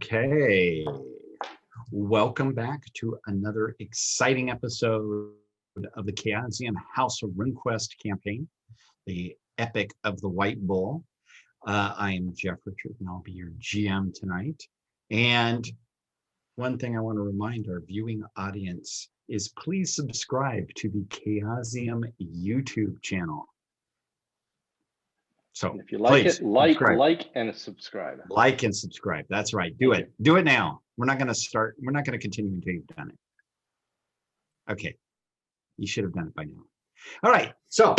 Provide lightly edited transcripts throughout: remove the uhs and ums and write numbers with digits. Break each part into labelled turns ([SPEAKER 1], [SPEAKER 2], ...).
[SPEAKER 1] Okay, welcome back to another exciting episode of the Chaosium House of RuneQuest campaign, the Epic of the White Bull. I am Jeff Richard, and I'll be your GM tonight. And one thing I want to remind our viewing audience is please subscribe to the Chaosium YouTube channel. So
[SPEAKER 2] if you like
[SPEAKER 1] please,
[SPEAKER 2] it, like and subscribe.
[SPEAKER 1] Like and subscribe. That's right. Do it. Do it now. We're not going to start. We're not going to continue until you've done it. Okay. You should have done it by now. All right. So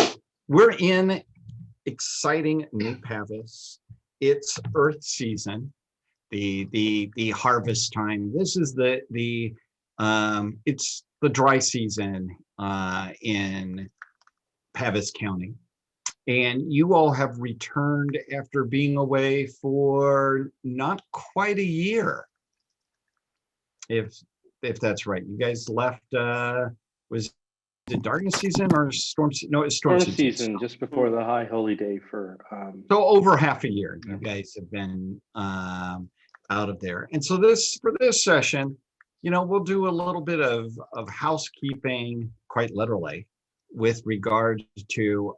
[SPEAKER 1] we're in exciting New Pavis. It's Earth season, the harvest time. This is it's the dry season in Pavis County. And you all have returned after being away for not quite a year, if that's right. You guys left. Was it darkness season or storm? No, it's storm
[SPEAKER 2] season, just before the high holy day for.
[SPEAKER 1] So over half a year, you guys have been out of there, and so for this session, we'll do a little bit of housekeeping, quite literally, with regard to.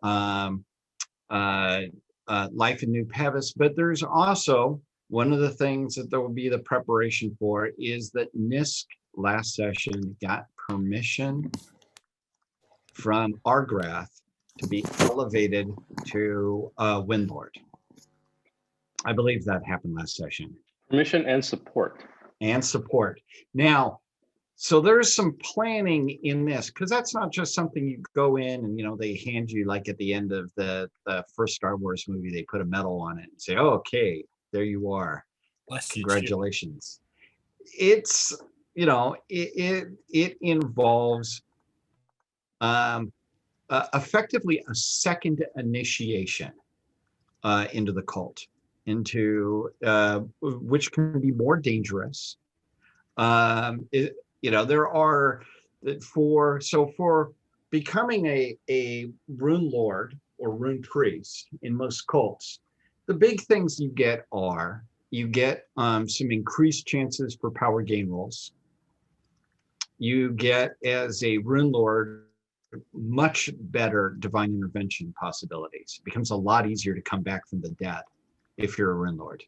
[SPEAKER 1] Life in New Pavis, but there's also one of the things that there will be the preparation for is that Nisk last session got permission from Argrath to be elevated to Windlord. I believe that happened last session.
[SPEAKER 2] Permission and support.
[SPEAKER 1] Now, so there's some planning in this, because that's not just something you go in and, they hand you, like at the end of the first Star Wars movie, they put a medal on it and say, oh, okay, there you are. Congratulations. It's, it involves effectively a second initiation into the cult, which can be more dangerous. There are for becoming a rune lord or rune priest in most cults, the big things you get are some increased chances for power gain rolls. You get, as a rune lord, much better divine intervention possibilities. It becomes a lot easier to come back from the dead if you're a rune lord.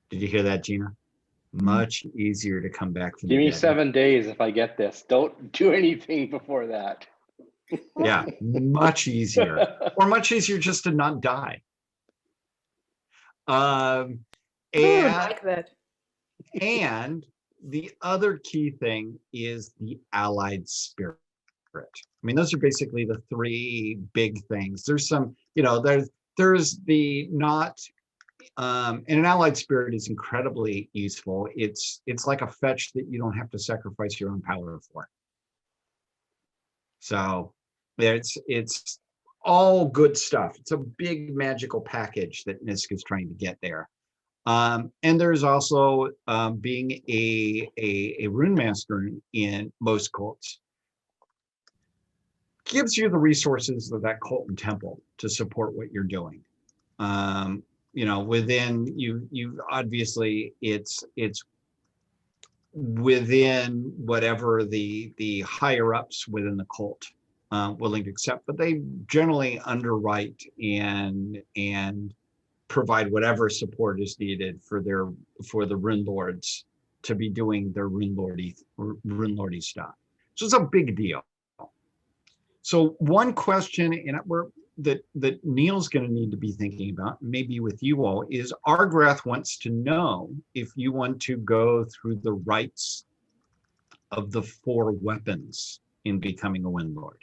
[SPEAKER 1] Did you hear that, Gina? Much easier to come back from.
[SPEAKER 2] Give me 7 days if I get this. Don't do anything before that.
[SPEAKER 1] Yeah, much easier, or much easier just to not die. And
[SPEAKER 3] I like that.
[SPEAKER 1] And the other key thing is the allied spirit. I mean, those are basically the three big things. There's some, there's the not. And an allied spirit is incredibly useful. It's like a fetch that you don't have to sacrifice your own power for. So it's all good stuff. It's a big magical package that Nisk is trying to get there. And there's also being a rune master in most cults gives you the resources of that cult and temple to support what you're doing. Within you obviously it's within whatever the higher ups within the cult willing to accept, but they generally underwrite and provide whatever support is needed for the rune lords to be doing their rune lordy stuff. So it's a big deal. So one question, and that Neil's going to need to be thinking about, maybe with you all, is Argrath wants to know if you want to go through the rites of the 4 weapons in becoming a Windlord.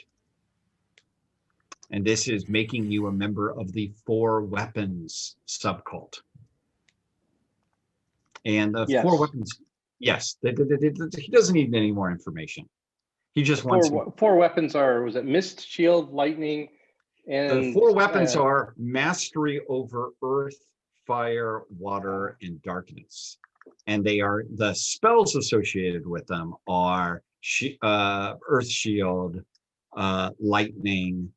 [SPEAKER 1] And this is making you a member of the 4 weapons subcult. And the 4 weapons, yes, he doesn't need any more information. He just wants
[SPEAKER 2] 4 weapons was it mist, shield, lightning? And
[SPEAKER 1] the 4 weapons are mastery over earth, fire, water, and darkness. And the spells associated with them are earth shield, lightning,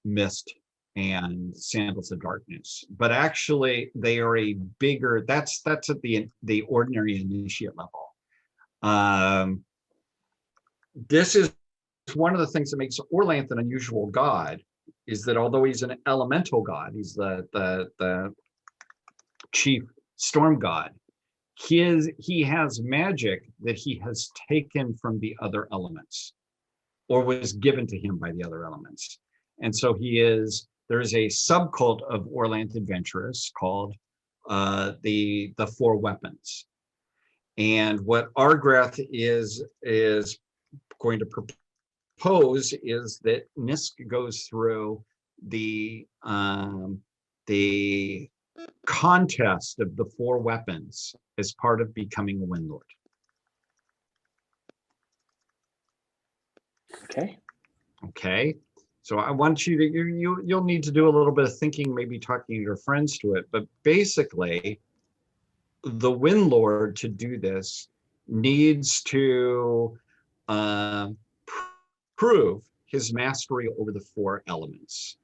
[SPEAKER 1] mist, and Sandals of Darkness. But actually, they are a bigger. That's at the ordinary initiate level. This is one of the things that makes Orlanth an unusual god, is that although he's an elemental god, he's the chief storm god, he has magic that he has taken from the other elements, or was given to him by the other elements. And so there's a subcult of Orlanth adventurers called the Four Weapons. And what Argrath is going to propose is that Nisk goes through the contest of the Four Weapons as part of becoming a Windlord. Okay. So I want you to, you'll need to do a little bit of thinking, maybe talking to your friends to it, but basically the Windlord, to do this, needs to prove his mastery over the four elements.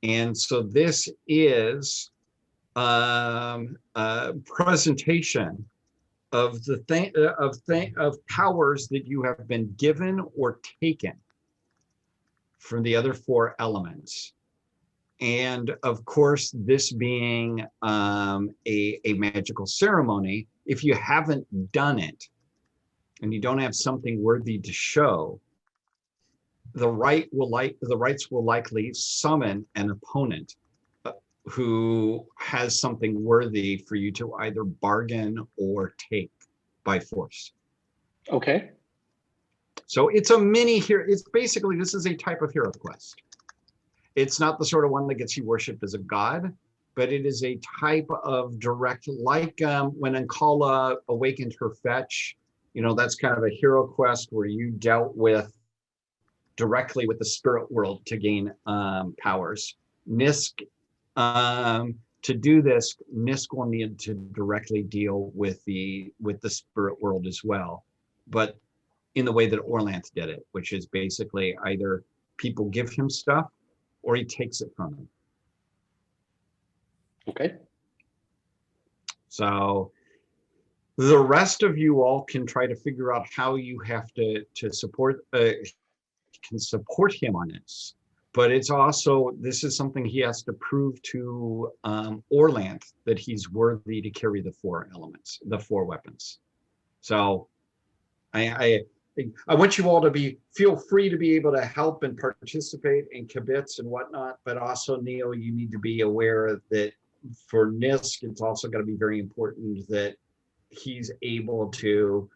[SPEAKER 1] And so this is a presentation of of powers that you have been given or taken from the other four elements. And of course, this being a magical ceremony, if you haven't done it and you don't have something worthy to show, the rites will likely summon an opponent who has something worthy for you to either bargain or take by force.
[SPEAKER 2] Okay.
[SPEAKER 1] So it's a mini hero. It's basically, this is a type of hero quest. It's not the sort of one that gets you worshipped as a god, but it is a type of direct, like when Ankala awakened her fetch, that's kind of a hero quest where you dealt with directly with the spirit world to gain powers. Nisk, to do this, Nisk will need to directly deal with the spirit world as well, but in the way that Orlanth did it, which is basically either people give him stuff or he takes it from them.
[SPEAKER 2] Okay.
[SPEAKER 1] So the rest of you all can try to figure out how you have to support him on this. But it's also, this is something he has to prove to Orlanth, that he's worthy to carry the four elements, the four weapons. So I want you all to feel free to be able to help and participate in kibitz and whatnot, but also, Neil, you need to be aware that for Nisk, it's also going to be very important that he's able to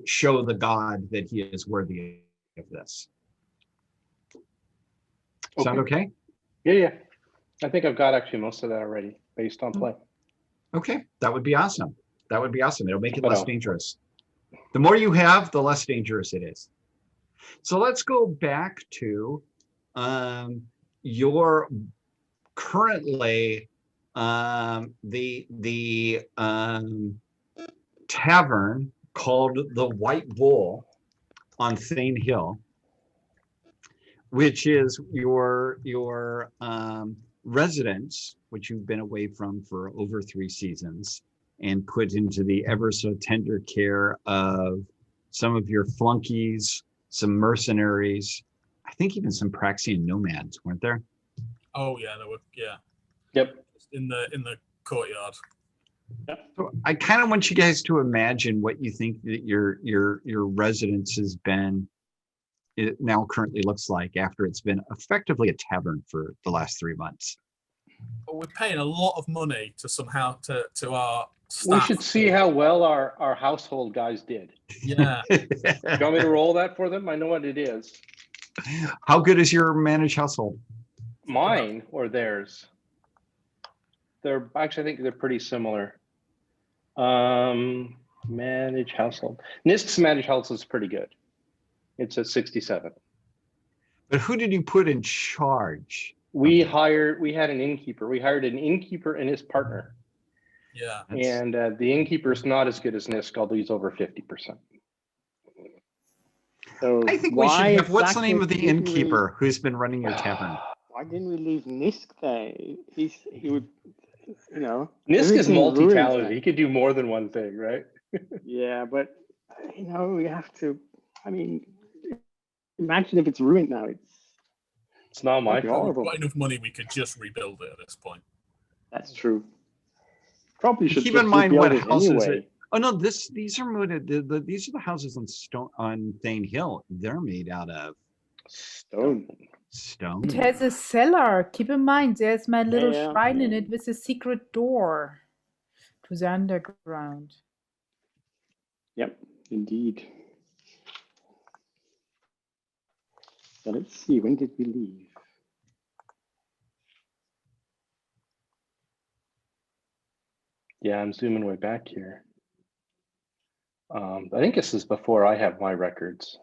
[SPEAKER 1] show the god that he is worthy of this.
[SPEAKER 2] Okay.
[SPEAKER 1] Sound okay?
[SPEAKER 2] Yeah. I think I've got actually most of that already based on play.
[SPEAKER 1] Okay, that would be awesome. It'll make it less dangerous. The more you have, the less dangerous it is. So let's go back to your currently the tavern called the White Bull on Thane Hill, which is your residence, which you've been away from for over 3 seasons, and put into the ever so tender care of some of your flunkies, some mercenaries, I think even some Praxian nomads, weren't there?
[SPEAKER 4] Oh yeah, there were. Yeah.
[SPEAKER 2] Yep.
[SPEAKER 4] In the courtyard.
[SPEAKER 1] So I kind of want you guys to imagine what you think that your residence has been. It now currently looks like after it's been effectively a tavern for the last 3 months.
[SPEAKER 4] But we're paying a lot of money to our staff.
[SPEAKER 2] We should see how well our household guys did.
[SPEAKER 4] Yeah.
[SPEAKER 2] Do you want me to roll that for them? I know what it is.
[SPEAKER 1] How good is your managed household?
[SPEAKER 2] Mine or theirs? They're actually, I think they're pretty similar. Managed household. Nisk's managed household is pretty good. It's a 67.
[SPEAKER 1] But who did you put in charge?
[SPEAKER 2] We had an innkeeper. We hired an innkeeper and his partner.
[SPEAKER 4] Yeah.
[SPEAKER 2] And the innkeeper's not as good as Nisk, although he's over 50%.
[SPEAKER 1] So I think we should have, what's the name of the innkeeper who's been running your tavern?
[SPEAKER 5] Why didn't we leave Nisk there? He would, you know.
[SPEAKER 2] Nisk is
[SPEAKER 5] everything ruins
[SPEAKER 2] multi-talented.
[SPEAKER 5] that.
[SPEAKER 2] He could do more than one thing, right?
[SPEAKER 5] Yeah, but you know, we have to. I mean, imagine if it's ruined now.
[SPEAKER 2] It's not my
[SPEAKER 5] That'd be
[SPEAKER 2] fault.
[SPEAKER 5] horrible.
[SPEAKER 4] We've got enough money, we could just rebuild it at this point.
[SPEAKER 5] That's true. Probably should
[SPEAKER 1] Keep
[SPEAKER 5] just
[SPEAKER 1] in mind
[SPEAKER 5] rebuild
[SPEAKER 1] what
[SPEAKER 5] it
[SPEAKER 1] houses.
[SPEAKER 5] anyway.
[SPEAKER 1] Oh no, these are mooted. These are the houses on stone on Thane Hill. They're made out of
[SPEAKER 5] Stone.
[SPEAKER 1] stone.
[SPEAKER 3] It has a cellar. Keep in mind, there's my little
[SPEAKER 5] Yeah.
[SPEAKER 3] shrine in it with a secret door to the underground.
[SPEAKER 5] Yep, indeed. So let's see, when did we leave?
[SPEAKER 2] Yeah, I'm zooming way back here. I think this is before I have my records.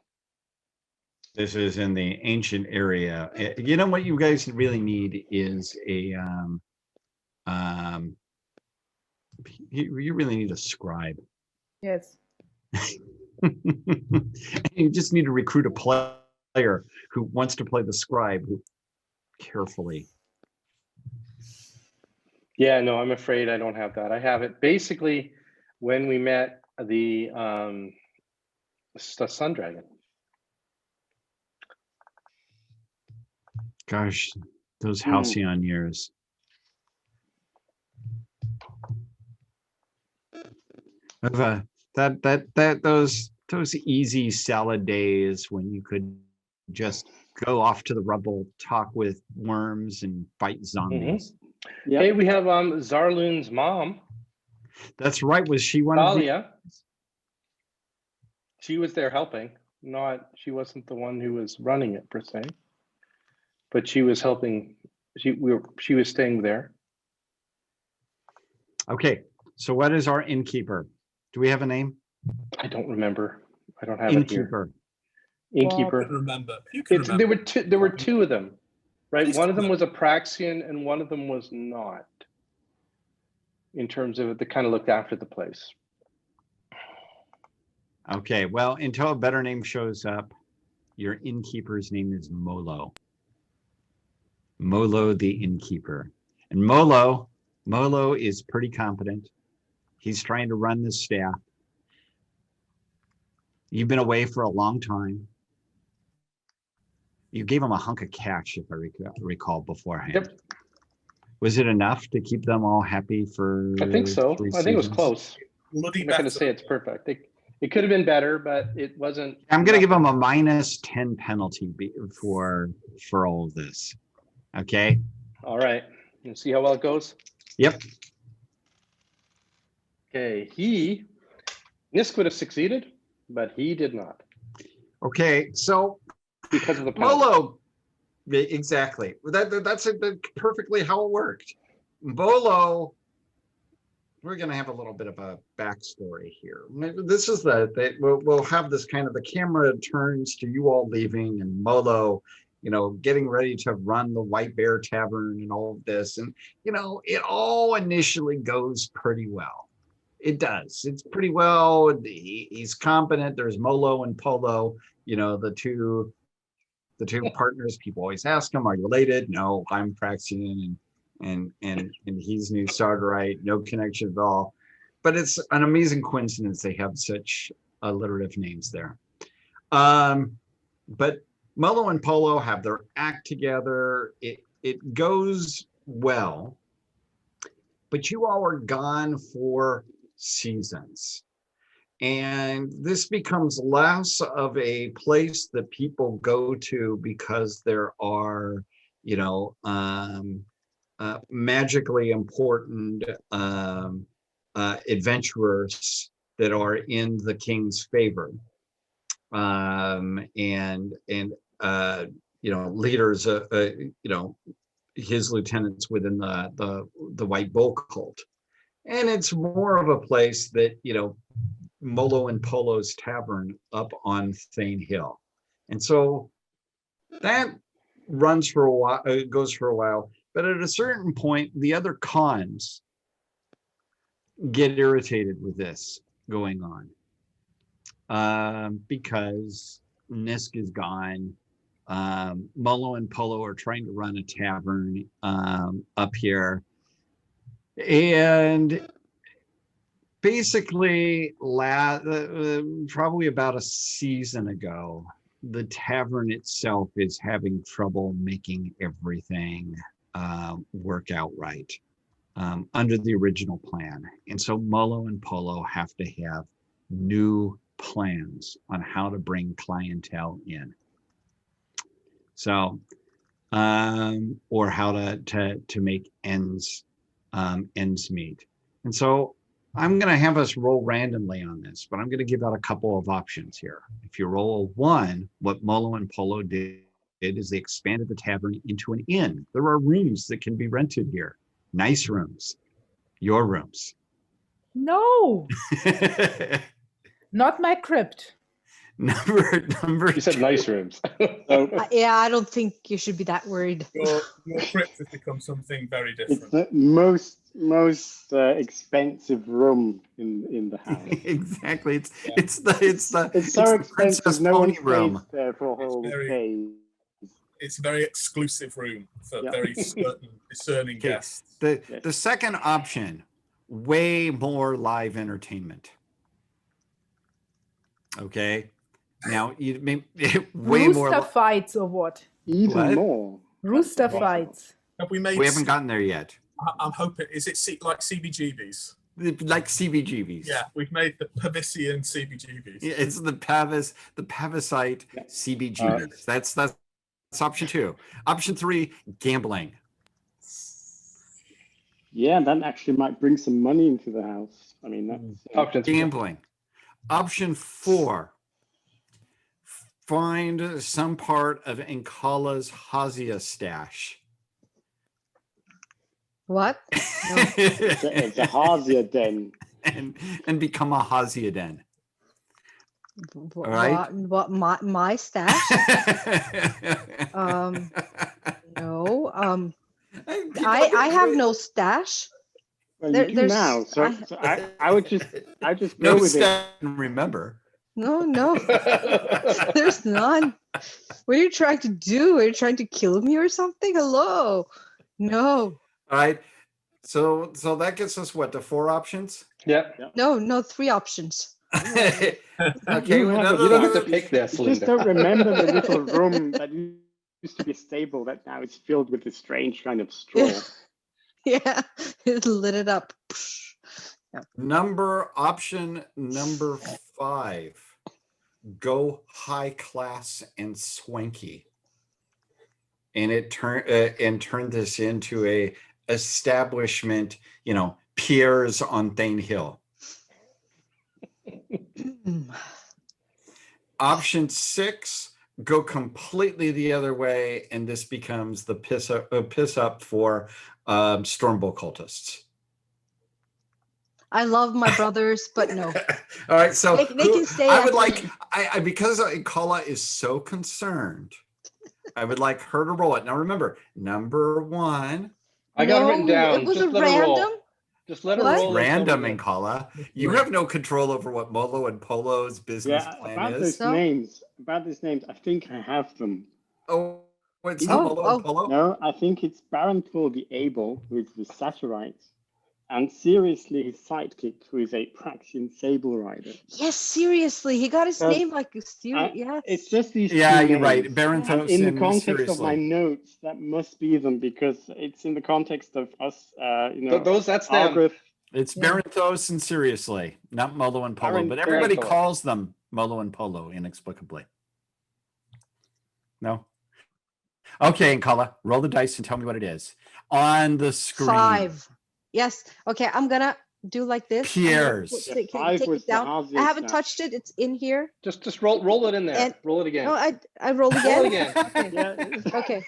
[SPEAKER 1] This is in the ancient area. You know what you guys really need is a you really need a scribe.
[SPEAKER 3] Yes.
[SPEAKER 1] You just need to recruit a player who wants to play the scribe carefully.
[SPEAKER 2] Yeah, no, I'm afraid I don't have that. I have it basically when we met the Sun Dragon.
[SPEAKER 1] Gosh, those halcyon years. Those easy salad days when you could just go off to the rubble, talk with worms, and fight zombies.
[SPEAKER 5] Yep.
[SPEAKER 2] Hey, we have Zarloon's mom,
[SPEAKER 1] That's right. Was she one of the?
[SPEAKER 2] Dahlia. She was there helping. She wasn't the one who was running it per se, but she was helping. She was staying there.
[SPEAKER 1] Okay, so what is our innkeeper? Do we have a name?
[SPEAKER 2] I don't remember. I don't have it here.
[SPEAKER 1] Innkeeper.
[SPEAKER 2] Innkeeper.
[SPEAKER 4] You can remember. You can remember.
[SPEAKER 2] There were two of them, right?
[SPEAKER 4] Please
[SPEAKER 2] One of
[SPEAKER 4] tell
[SPEAKER 2] them
[SPEAKER 4] me.
[SPEAKER 2] was a Praxian and one of them was not. In terms of they kind of looked after the place.
[SPEAKER 1] Okay, well, until a better name shows up, your innkeeper's name is Molo. Molo the innkeeper. And Molo is pretty competent. He's trying to run the staff. You've been away for a long time. You gave him a hunk of cash, if I recall beforehand.
[SPEAKER 2] Yep.
[SPEAKER 1] Was it enough to keep them all happy for?
[SPEAKER 2] I think so.
[SPEAKER 1] 3
[SPEAKER 2] I think it was
[SPEAKER 1] seasons?
[SPEAKER 2] close.
[SPEAKER 4] Bloody
[SPEAKER 2] I'm not going to
[SPEAKER 4] better.
[SPEAKER 2] say it's perfect. It could have been better, but it wasn't.
[SPEAKER 1] I'm going to give him a -10 penalty for all of this. Okay.
[SPEAKER 2] All right. You see how well it goes?
[SPEAKER 1] Yep.
[SPEAKER 2] Okay. Nisk would have succeeded, but he did not
[SPEAKER 1] Okay. So
[SPEAKER 2] because of the penalty.
[SPEAKER 1] Molo, exactly. That's perfectly how it worked. Bolo, we're going to have a little bit of a backstory here. This is we'll have this kind of the camera turns to you all leaving and Molo, getting ready to run the White Bear Tavern and all of this. And, it all initially goes pretty well. It does. It's pretty well. He's competent. There's Molo and Polo, the two partners. People always ask him, are you related? No, I'm Praxian and he's New Sardarite, no connection at all. But it's an amazing coincidence they have such alliterative names there. But Molo and Polo have their act together. It goes well, but you all are gone for seasons. And this becomes less of a place that people go to because there are, magically important adventurers that are in the king's favor, leaders, his lieutenants within the White Bull cult, and it's more of a place that Molo and Polo's tavern up on Thane Hill, and so that runs for a while. It goes for a while. But at a certain point, the other cons get irritated with this going on because Nisk is gone. Molo and Polo are trying to run a tavern up here. And basically, probably about a season ago, the tavern itself is having trouble making everything work out right under the original plan. And so Molo and Polo have to have new plans on how to bring clientele in. So, or how to make ends meet. And so I'm going to have us roll randomly on this, but I'm going to give out a couple of options here. If you roll a 1, what Molo and Polo did is they expanded the tavern into an inn. There are rooms that can be rented here. Nice rooms. Your rooms.
[SPEAKER 3] No, not my crypt.
[SPEAKER 1] Number
[SPEAKER 2] You said
[SPEAKER 1] two.
[SPEAKER 2] nice rooms.
[SPEAKER 6] Yeah, I don't think you should be that worried.
[SPEAKER 4] Your crypt has become something very
[SPEAKER 5] It's
[SPEAKER 4] different.
[SPEAKER 5] the most expensive room in the house.
[SPEAKER 1] Exactly.
[SPEAKER 4] Yeah.
[SPEAKER 1] It's the
[SPEAKER 5] It's so
[SPEAKER 1] the
[SPEAKER 5] expensive.
[SPEAKER 1] Princess
[SPEAKER 5] No one
[SPEAKER 1] Pony room.
[SPEAKER 5] stays there for a whole
[SPEAKER 4] very-
[SPEAKER 5] day.
[SPEAKER 4] It's a very exclusive room for
[SPEAKER 5] Yeah.
[SPEAKER 4] very certain discerning
[SPEAKER 1] Okay.
[SPEAKER 4] guests.
[SPEAKER 1] The
[SPEAKER 5] Yes.
[SPEAKER 1] the second option, way more live entertainment. Okay. Now you may way
[SPEAKER 3] Rooster
[SPEAKER 1] more.
[SPEAKER 3] fights or what?
[SPEAKER 5] Even
[SPEAKER 1] What?
[SPEAKER 5] more.
[SPEAKER 3] Rooster
[SPEAKER 5] That's possible.
[SPEAKER 3] fights.
[SPEAKER 4] Have we made?
[SPEAKER 1] We haven't gotten there yet.
[SPEAKER 4] I'm hoping. Is it like CBGBs?
[SPEAKER 1] Like CBGBs.
[SPEAKER 4] Yeah, we've made the Pavisian CBGBs.
[SPEAKER 1] Yeah, it's the Pavisite
[SPEAKER 5] Yeah.
[SPEAKER 1] CBGBs. That's option 2. Option 3, gambling.
[SPEAKER 5] Yeah, that actually might bring some money into the house. I mean, that's
[SPEAKER 2] Option 3.
[SPEAKER 1] Gambling. Option 4, find some part of Inkala's Hazia stash.
[SPEAKER 6] What?
[SPEAKER 5] it's a Hazia den.
[SPEAKER 1] and become a Hazia den. Right.
[SPEAKER 6] What? My stash? No. I have no stash.
[SPEAKER 5] Well,
[SPEAKER 6] There-
[SPEAKER 5] you do
[SPEAKER 6] there's-
[SPEAKER 5] now. So I would just
[SPEAKER 1] no
[SPEAKER 5] go with it.
[SPEAKER 1] stash. Remember.
[SPEAKER 6] No. There's none. What are you trying to do? Are you trying to kill me or something? Hello. No.
[SPEAKER 1] All right. So that gets us what, to 4 options?
[SPEAKER 2] Yep.
[SPEAKER 6] No. 3 options.
[SPEAKER 1] Okay.
[SPEAKER 5] You have
[SPEAKER 2] You don't have to
[SPEAKER 5] You
[SPEAKER 2] pick this,
[SPEAKER 5] You just
[SPEAKER 2] Linda.
[SPEAKER 5] don't remember the little room that used to be stable that now is filled with this strange kind of straw.
[SPEAKER 6] Yeah. It lit it up.
[SPEAKER 1] Option number 5. Go high class and swanky. And turn this into a establishment, Pierre's on Thane Hill. Option 6, go completely the other way, and this becomes the piss up for Stormbolt cultists.
[SPEAKER 6] I love my brothers, but no.
[SPEAKER 1] All right, so
[SPEAKER 6] They can stay
[SPEAKER 1] I
[SPEAKER 6] at
[SPEAKER 1] would
[SPEAKER 6] the-
[SPEAKER 1] like, because Kala is so concerned, I would like her to roll it. Now remember, number 1,
[SPEAKER 2] I got it written down.
[SPEAKER 6] It was
[SPEAKER 2] Just
[SPEAKER 6] a
[SPEAKER 2] let her roll.
[SPEAKER 6] random.
[SPEAKER 2] Just let her
[SPEAKER 6] What?
[SPEAKER 1] it's
[SPEAKER 2] roll. and tell me
[SPEAKER 1] random
[SPEAKER 2] what-
[SPEAKER 1] in Kala. You have no control over what Molo and Polo's business
[SPEAKER 5] Yeah,
[SPEAKER 1] plan
[SPEAKER 5] about
[SPEAKER 1] is.
[SPEAKER 5] those
[SPEAKER 6] No.
[SPEAKER 5] names. About these names, I think I have them.
[SPEAKER 1] Oh, it's not
[SPEAKER 6] Oh,
[SPEAKER 1] Molo and Polo?
[SPEAKER 5] No, I think it's Baron Thor the Able, who is the Saturite, and seriously his sidekick, who is a Praxian Sable Rider.
[SPEAKER 6] Yes, seriously, he got his
[SPEAKER 5] Well,
[SPEAKER 6] name like yes.
[SPEAKER 5] It's just these.
[SPEAKER 1] Yeah,
[SPEAKER 5] two
[SPEAKER 1] you're right.
[SPEAKER 5] names.
[SPEAKER 1] Baranthos
[SPEAKER 5] And in the
[SPEAKER 1] and
[SPEAKER 5] context of my
[SPEAKER 1] seriously.
[SPEAKER 5] notes, that must be them because it's in the context of us.
[SPEAKER 2] That's them.
[SPEAKER 5] Argrith.
[SPEAKER 1] It's
[SPEAKER 6] Yeah.
[SPEAKER 1] Baranthos and seriously, not Molo and Polo,
[SPEAKER 5] Baron-
[SPEAKER 1] but everybody
[SPEAKER 2] Baranthos.
[SPEAKER 1] calls them Molo and Polo inexplicably. No? Okay, Kala, roll the dice and tell me what it is. On the screen.
[SPEAKER 6] 5. Yes. Okay, I'm gonna do like this. I'm gonna
[SPEAKER 1] Pierre's.
[SPEAKER 6] put-
[SPEAKER 5] Yeah,
[SPEAKER 6] take
[SPEAKER 5] 5 was
[SPEAKER 6] it
[SPEAKER 5] the
[SPEAKER 6] down.
[SPEAKER 5] Hazia
[SPEAKER 6] I haven't
[SPEAKER 5] stash.
[SPEAKER 6] touched it. It's in here.
[SPEAKER 2] Just roll it in there.
[SPEAKER 6] And-
[SPEAKER 2] roll it again.
[SPEAKER 6] No, I rolled
[SPEAKER 2] Roll
[SPEAKER 6] again.
[SPEAKER 2] again.
[SPEAKER 6] Okay.
[SPEAKER 5] Yeah.
[SPEAKER 6] Okay.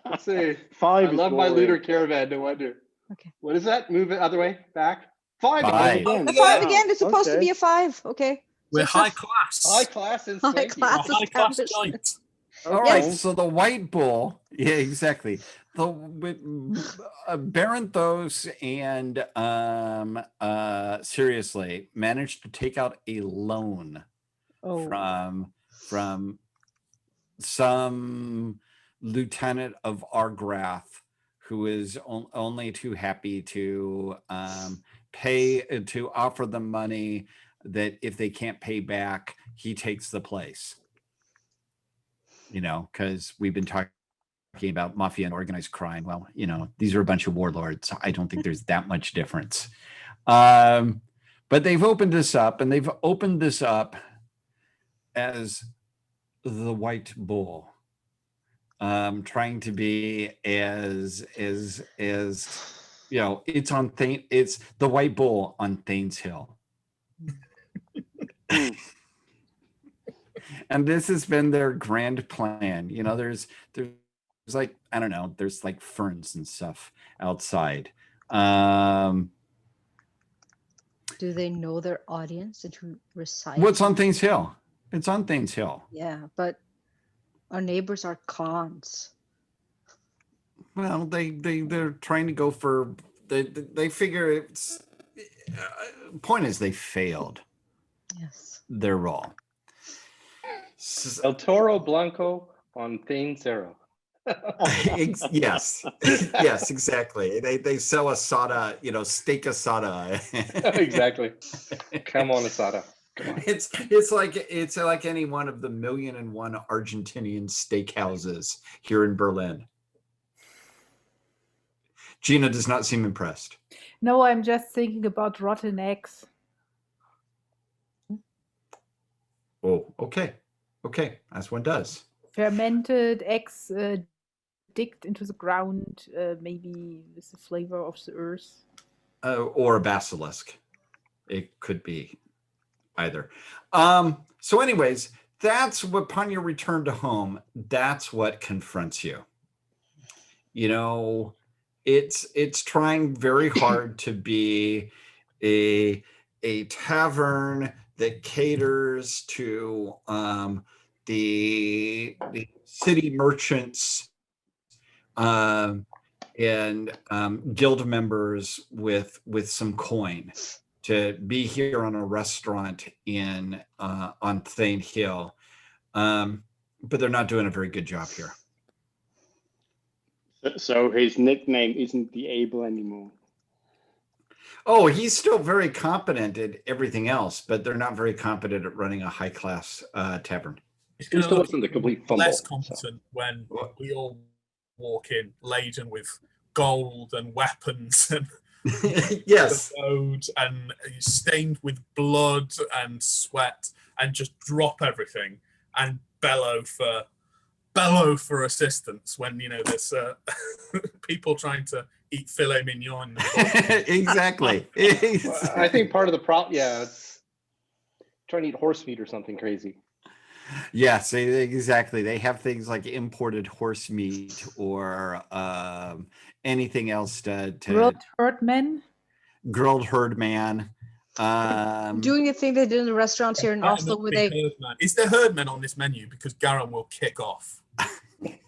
[SPEAKER 2] Let's see.
[SPEAKER 5] 5
[SPEAKER 2] I
[SPEAKER 5] is
[SPEAKER 2] love my
[SPEAKER 5] boring.
[SPEAKER 2] looter caravan. No wonder.
[SPEAKER 6] Okay.
[SPEAKER 2] What is that? Move it other way. Back. 5.
[SPEAKER 1] Five.
[SPEAKER 5] Again.
[SPEAKER 6] The 5
[SPEAKER 5] Wow,
[SPEAKER 6] again. It's supposed to
[SPEAKER 5] okay.
[SPEAKER 6] be a 5. Okay.
[SPEAKER 4] We're
[SPEAKER 6] So
[SPEAKER 4] high
[SPEAKER 6] it's
[SPEAKER 4] class.
[SPEAKER 2] High class and
[SPEAKER 6] High
[SPEAKER 2] swanky.
[SPEAKER 6] class.
[SPEAKER 4] A high class
[SPEAKER 6] establishment.
[SPEAKER 4] giant.
[SPEAKER 1] All right,
[SPEAKER 5] Okay.
[SPEAKER 1] so the white bull, yeah, exactly. The Baranthos and seriously managed to take out a loan
[SPEAKER 6] Oh.
[SPEAKER 1] from
[SPEAKER 7] some lieutenant of Argrath who is only too happy to offer them money that if they can't pay back, he takes the place. You know, because we've been talking about mafia and organized crime. Well, you know, these are a bunch of warlords. I don't think there's that much difference. But they've opened this up, and they've opened this up as the White Bull, trying to be as you know, it's the White Bull on Thanes Hill. And this has been their grand plan. You know, there's like, I don't know, there's like ferns and stuff outside.
[SPEAKER 6] Do they know their audience and who recite?
[SPEAKER 7] What's on Thanes Hill? It's on Thanes Hill.
[SPEAKER 6] Yeah, but our neighbors are cons.
[SPEAKER 7] Well, they're trying to go for they figure it's point is they failed
[SPEAKER 6] Yes.
[SPEAKER 7] their role.
[SPEAKER 2] El Toro Blanco on Thanes Zero.
[SPEAKER 7] Yes, yes, exactly. They sell asada, you know, steak asada.
[SPEAKER 2] Exactly. Come on, Asada. Come on.
[SPEAKER 7] It's like any one of the 1,000,001 Argentinian steakhouses here in Berlin. Gina does not seem impressed.
[SPEAKER 3] No, I'm just thinking about rotten eggs.
[SPEAKER 7] Oh, okay, as one does.
[SPEAKER 3] Fermented eggs digged into the ground, maybe with the flavor of the earth.
[SPEAKER 7] Or a basilisk. It could be either. So anyways, that's what, upon your return to home, that's what confronts you. You know, it's trying very hard to be a tavern that caters to the city merchants and guild members with some coin, to be here on a restaurant in on Thane Hill, but they're not doing a very good job here.
[SPEAKER 5] So his nickname isn't the Able anymore.
[SPEAKER 7] Oh, he's still very competent at everything else, but they're not very competent at running a high-class tavern.
[SPEAKER 4] It's
[SPEAKER 2] He still
[SPEAKER 4] gonna look
[SPEAKER 2] wasn't a complete fumble.
[SPEAKER 4] less
[SPEAKER 2] so.
[SPEAKER 4] competent when we all walk in laden with gold and weapons and
[SPEAKER 7] Yes.
[SPEAKER 4] loads and stained with blood and sweat, and just drop everything and bellow for assistance when, you know, there's people trying to eat filet mignon.
[SPEAKER 7] Exactly.
[SPEAKER 2] Well, I think part of the problem, it's trying to eat horse meat or something crazy.
[SPEAKER 7] Yes, exactly. They have things like imported horse meat or anything else to
[SPEAKER 3] Grilled herdmen.
[SPEAKER 7] grilled herdman.
[SPEAKER 6] Doing a thing they did in the restaurants here in
[SPEAKER 4] That
[SPEAKER 6] Oslo
[SPEAKER 4] must
[SPEAKER 6] where
[SPEAKER 4] be
[SPEAKER 6] they
[SPEAKER 4] herdman. Is there herdmen on this menu? Because Garen will kick off.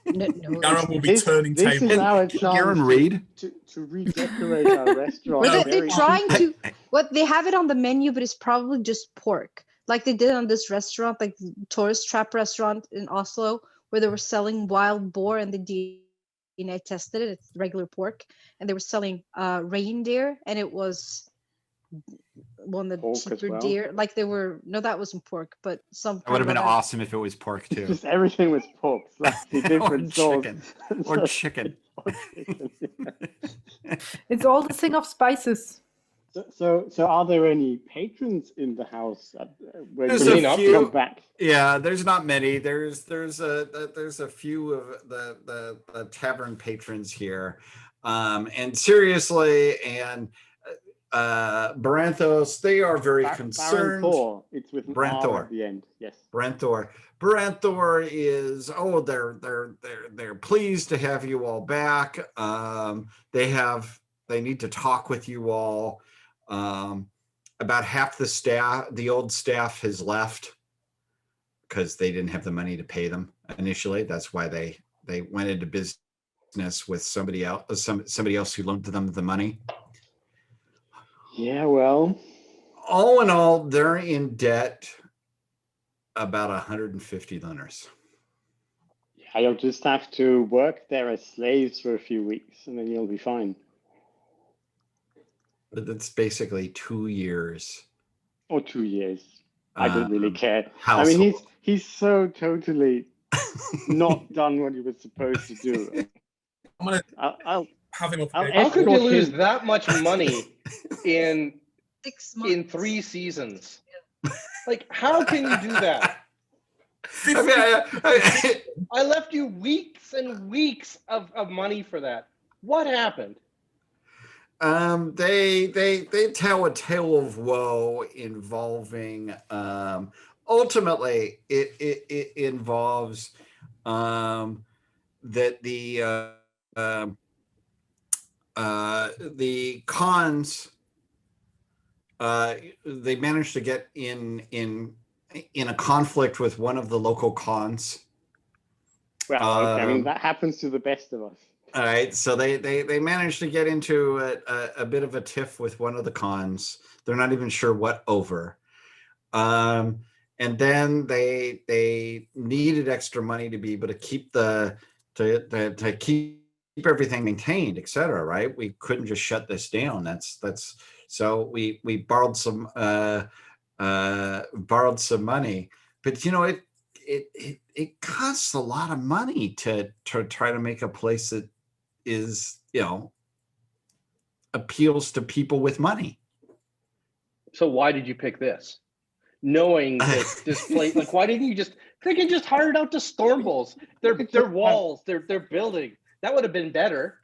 [SPEAKER 6] no,
[SPEAKER 4] Garen will be turning
[SPEAKER 5] This
[SPEAKER 4] tables.
[SPEAKER 5] is our
[SPEAKER 7] Garen
[SPEAKER 5] chance
[SPEAKER 7] Reed.
[SPEAKER 5] to redecorate our restaurant.
[SPEAKER 6] Well, they're
[SPEAKER 5] very
[SPEAKER 6] trying
[SPEAKER 5] quickly.
[SPEAKER 6] to. What they have it on the menu, but it's probably just pork, like they did on this restaurant, like the tourist trap restaurant in Oslo, where they were selling wild boar and the DNA tested it. It's regular pork, and they were selling reindeer, and it was one of the
[SPEAKER 5] Pork as
[SPEAKER 6] cheaper
[SPEAKER 5] well?
[SPEAKER 6] deer. Like they were no, that wasn't pork, but some.
[SPEAKER 7] That would have
[SPEAKER 6] kind
[SPEAKER 7] been
[SPEAKER 6] of
[SPEAKER 7] awesome if it was pork too.
[SPEAKER 5] Just everything was pork, slightly
[SPEAKER 7] Or
[SPEAKER 5] different sauce.
[SPEAKER 7] chicken. Or chicken.
[SPEAKER 5] Or chicken, yeah.
[SPEAKER 3] It's all the thing of spices.
[SPEAKER 5] So are there any patrons in the house where
[SPEAKER 7] There's
[SPEAKER 5] you
[SPEAKER 7] a
[SPEAKER 5] can
[SPEAKER 7] few.
[SPEAKER 5] come back?
[SPEAKER 7] Yeah, there's not many. There's a few of the tavern patrons here, and seriously, and Baranthos, they are very concerned.
[SPEAKER 5] Baranthor. It's with an R
[SPEAKER 7] Baranthor.
[SPEAKER 5] at the end. Yes.
[SPEAKER 7] Baranthor is they're pleased to have you all back. They need to talk with you all. About half the staff, the old staff, has left because they didn't have the money to pay them initially. That's why they went into business with somebody else, somebody else who loaned them the money.
[SPEAKER 5] Yeah, well,
[SPEAKER 7] All in all, they're in debt about 150 liners.
[SPEAKER 5] You'll just have to work there as slaves for a few weeks, and then you'll be fine.
[SPEAKER 7] But that's basically 2 years.
[SPEAKER 5] Or 2 years. I don't really care. I
[SPEAKER 7] household.
[SPEAKER 5] mean, he's so totally not done what he was supposed to do.
[SPEAKER 4] I'm gonna
[SPEAKER 5] I'll
[SPEAKER 4] have him up.
[SPEAKER 5] I'll
[SPEAKER 2] How could you
[SPEAKER 5] escort
[SPEAKER 2] lose
[SPEAKER 5] him.
[SPEAKER 2] that much money in
[SPEAKER 6] 6 months.
[SPEAKER 2] in 3 seasons? Like, how can you do that?
[SPEAKER 1] I mean,
[SPEAKER 2] I left you weeks and weeks of money for that. What happened?
[SPEAKER 7] They tell a tale of woe involving ultimately it involves that the cons they managed to get in a conflict with one of the local cons.
[SPEAKER 5] Well, I mean, that happens to the best of us.
[SPEAKER 7] All right, so they managed to get into a bit of a tiff with one of the cons. They're not even sure what over. And then they needed extra money to be able to keep to keep everything maintained, etc. Right? We couldn't just shut this down. That's so we borrowed some money, but it costs a lot of money to try to make a place that is, appeals to people with money.
[SPEAKER 2] So why did you pick this? Knowing that this place, like, why didn't you they can just hire it out to Storm Bulls. Their walls, their building. That would have been better.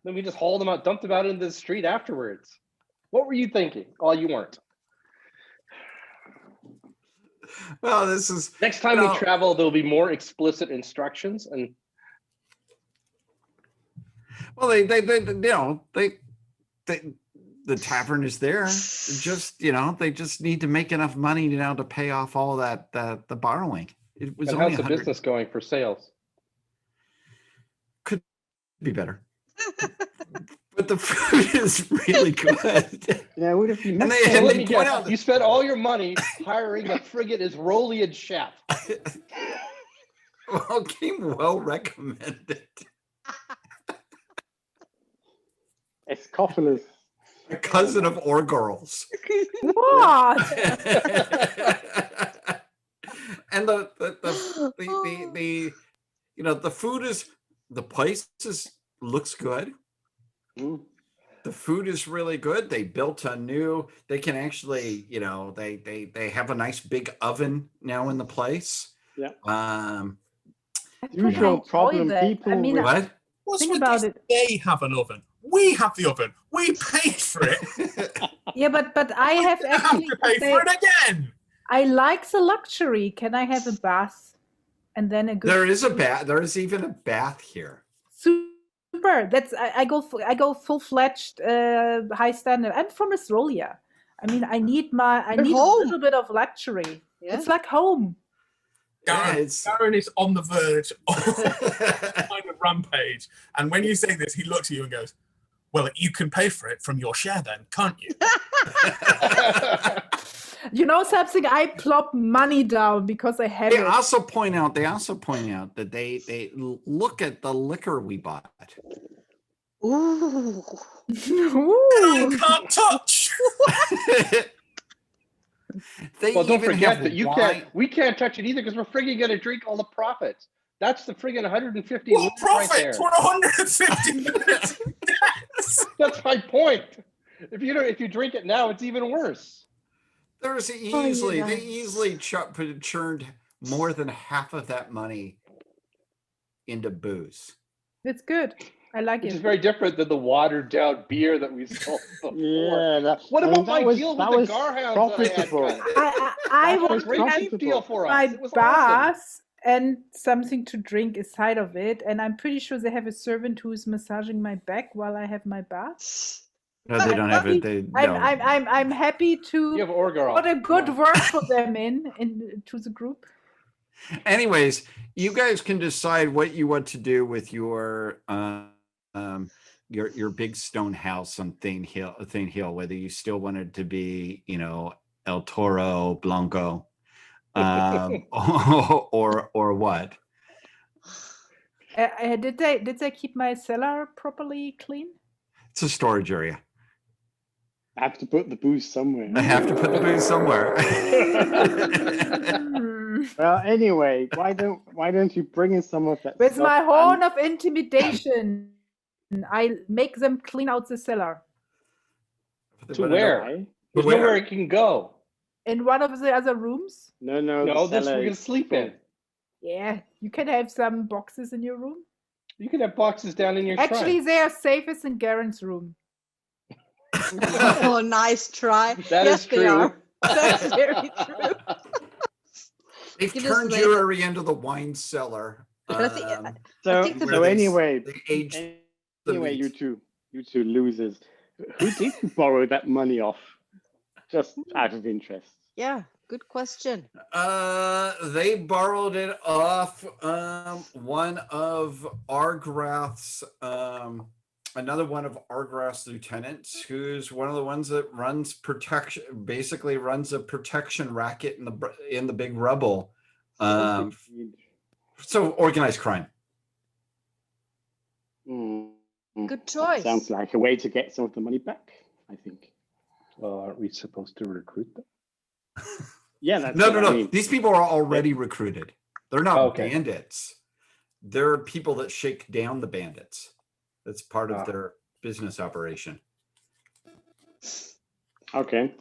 [SPEAKER 2] Then we just hauled them out, dumped them out into the street afterwards. What were you thinking? Oh, you weren't.
[SPEAKER 7] Well, this is
[SPEAKER 2] Next time we travel, there'll be more explicit instructions. And
[SPEAKER 7] well, the tavern is there. Just they just need to make enough money now to pay off all that the borrowing. It was
[SPEAKER 2] and
[SPEAKER 7] only
[SPEAKER 2] how's the
[SPEAKER 7] 100.
[SPEAKER 2] business going for sales?
[SPEAKER 7] Could be but the food is really good.
[SPEAKER 5] Yeah, what if you
[SPEAKER 7] And
[SPEAKER 5] missed
[SPEAKER 7] they-
[SPEAKER 2] So
[SPEAKER 7] and
[SPEAKER 2] let
[SPEAKER 7] they
[SPEAKER 2] me
[SPEAKER 7] point
[SPEAKER 2] guess,
[SPEAKER 7] out that-
[SPEAKER 2] you spent all your money hiring a friggin' Israeli chef.
[SPEAKER 7] Well, came well recommended.
[SPEAKER 5] Escophagus?
[SPEAKER 7] A cousin of Orgirls.
[SPEAKER 3] What?
[SPEAKER 7] And the food is, the place looks good.
[SPEAKER 5] Mm.
[SPEAKER 7] The food is really good. They built they can actually, they have a nice big oven now in the place.
[SPEAKER 5] Yeah.
[SPEAKER 3] I
[SPEAKER 5] Usual
[SPEAKER 3] enjoy
[SPEAKER 5] problem,
[SPEAKER 3] that.
[SPEAKER 5] people
[SPEAKER 3] I mean,
[SPEAKER 5] with-
[SPEAKER 7] What?
[SPEAKER 4] What's
[SPEAKER 3] Think
[SPEAKER 4] with
[SPEAKER 3] about
[SPEAKER 4] this?
[SPEAKER 3] it.
[SPEAKER 4] They have an oven. We have the oven. We paid for it.
[SPEAKER 3] Yeah, but I have
[SPEAKER 4] We have
[SPEAKER 3] actually
[SPEAKER 4] to pay
[SPEAKER 3] say,
[SPEAKER 4] for it again.
[SPEAKER 3] I like the luxury. Can I have a bath and then a good
[SPEAKER 7] There is a bath. There is even a bath here.
[SPEAKER 3] super? That's I go full-fledged high standard. I'm from Australia. I mean, I need
[SPEAKER 6] You're
[SPEAKER 3] a
[SPEAKER 6] home.
[SPEAKER 3] little bit of luxury.
[SPEAKER 6] Yeah.
[SPEAKER 3] It's like home.
[SPEAKER 7] Yeah,
[SPEAKER 4] Darren is on the verge of kind of rampage. And when you say this, he looks at you and goes, well, you can pay for it from your share then, can't you?
[SPEAKER 3] You know something? I plop money down because I have
[SPEAKER 7] They
[SPEAKER 3] it.
[SPEAKER 7] also point out that they look at the liquor we bought.
[SPEAKER 6] Ooh.
[SPEAKER 3] Ooh.
[SPEAKER 4] Can't touch.
[SPEAKER 7] They
[SPEAKER 2] Well, don't
[SPEAKER 7] even
[SPEAKER 2] forget
[SPEAKER 7] have
[SPEAKER 2] that we can't touch it either because we're friggin' gonna drink all the profits. That's the friggin' 150
[SPEAKER 4] What
[SPEAKER 2] liters right there.
[SPEAKER 4] profit? We're 150 minutes.
[SPEAKER 2] That's my point. If you drink it now, it's even worse.
[SPEAKER 7] There's
[SPEAKER 6] you
[SPEAKER 7] they
[SPEAKER 6] guys.
[SPEAKER 7] easily churned more than half of that money into booze.
[SPEAKER 3] It's good. I like
[SPEAKER 2] Which is
[SPEAKER 3] it.
[SPEAKER 2] very different than the watered down beer that we sold before.
[SPEAKER 5] Yeah.
[SPEAKER 2] What
[SPEAKER 5] I
[SPEAKER 2] about
[SPEAKER 5] mean,
[SPEAKER 2] my
[SPEAKER 5] that was,
[SPEAKER 2] deal with
[SPEAKER 5] that
[SPEAKER 2] the
[SPEAKER 5] was
[SPEAKER 2] Gar Hounds that I had?
[SPEAKER 5] profitable.
[SPEAKER 2] guys?
[SPEAKER 3] I
[SPEAKER 5] That
[SPEAKER 3] want
[SPEAKER 5] was
[SPEAKER 3] to
[SPEAKER 2] Great
[SPEAKER 3] have
[SPEAKER 2] cheap deal for us.
[SPEAKER 3] my
[SPEAKER 2] It was awesome.
[SPEAKER 3] bath and something to drink aside of it, and I'm pretty sure they have a servant who is massaging my back while I have my bath.
[SPEAKER 7] No, they don't have it. They no.
[SPEAKER 3] I'm happy
[SPEAKER 2] You have
[SPEAKER 3] to
[SPEAKER 2] Orgar.
[SPEAKER 3] put a good word for them into the group.
[SPEAKER 7] Anyways, you guys can decide what you want to do with your big stone house on Thane Hill, whether you still want it to be, El Toro Blanco, or what.
[SPEAKER 3] Did they keep my cellar properly clean?
[SPEAKER 7] It's a storage area.
[SPEAKER 5] I have to put the booze somewhere.
[SPEAKER 7] I have to put the booze somewhere.
[SPEAKER 5] Well, anyway, why don't you bring in some of that
[SPEAKER 3] With
[SPEAKER 5] stuff
[SPEAKER 3] my horn
[SPEAKER 5] and-
[SPEAKER 3] of intimidation, I make them clean out the cellar.
[SPEAKER 2] To where?
[SPEAKER 5] Why?
[SPEAKER 2] There's
[SPEAKER 7] Where?
[SPEAKER 2] nowhere it can go.
[SPEAKER 3] In one of the other rooms?
[SPEAKER 5] No,
[SPEAKER 2] No,
[SPEAKER 5] the
[SPEAKER 2] this
[SPEAKER 5] cellar
[SPEAKER 2] we're gonna
[SPEAKER 5] is
[SPEAKER 2] sleep
[SPEAKER 5] full.
[SPEAKER 2] in.
[SPEAKER 3] Yeah, you can have some boxes in your room.
[SPEAKER 2] You can have boxes down in your
[SPEAKER 3] Actually,
[SPEAKER 2] shrine.
[SPEAKER 3] they are safest in Garen's room.
[SPEAKER 6] Oh, nice try.
[SPEAKER 2] That
[SPEAKER 6] yes,
[SPEAKER 2] is
[SPEAKER 6] they
[SPEAKER 2] true.
[SPEAKER 6] are. That's very true.
[SPEAKER 7] They've
[SPEAKER 6] You just
[SPEAKER 7] turned
[SPEAKER 6] lay
[SPEAKER 7] your
[SPEAKER 6] the-
[SPEAKER 7] area into the wine cellar.
[SPEAKER 6] But I think-
[SPEAKER 5] So,
[SPEAKER 6] think the-
[SPEAKER 7] where
[SPEAKER 5] so
[SPEAKER 7] they-
[SPEAKER 5] anyway,
[SPEAKER 7] they aged the
[SPEAKER 5] anyway,
[SPEAKER 7] meat.
[SPEAKER 5] you two losers. Who did you borrow that money off? Just out of interest.
[SPEAKER 6] Yeah, good question.
[SPEAKER 7] They borrowed it off one of Argrath's another one of Argrath's lieutenants, who's one of the ones that runs protection, basically runs a protection racket in the big rubble. So organized crime.
[SPEAKER 6] Good choice.
[SPEAKER 5] Sounds like a way to get some of the money back, I think.
[SPEAKER 2] Well, aren't we supposed to recruit them?
[SPEAKER 5] Yeah, that's
[SPEAKER 7] No.
[SPEAKER 5] what I mean.
[SPEAKER 7] These people are already recruited. They're not
[SPEAKER 2] Okay.
[SPEAKER 7] bandits. They're people that shake down the bandits. That's part of
[SPEAKER 2] Ah.
[SPEAKER 7] their business operation.
[SPEAKER 5] Okay.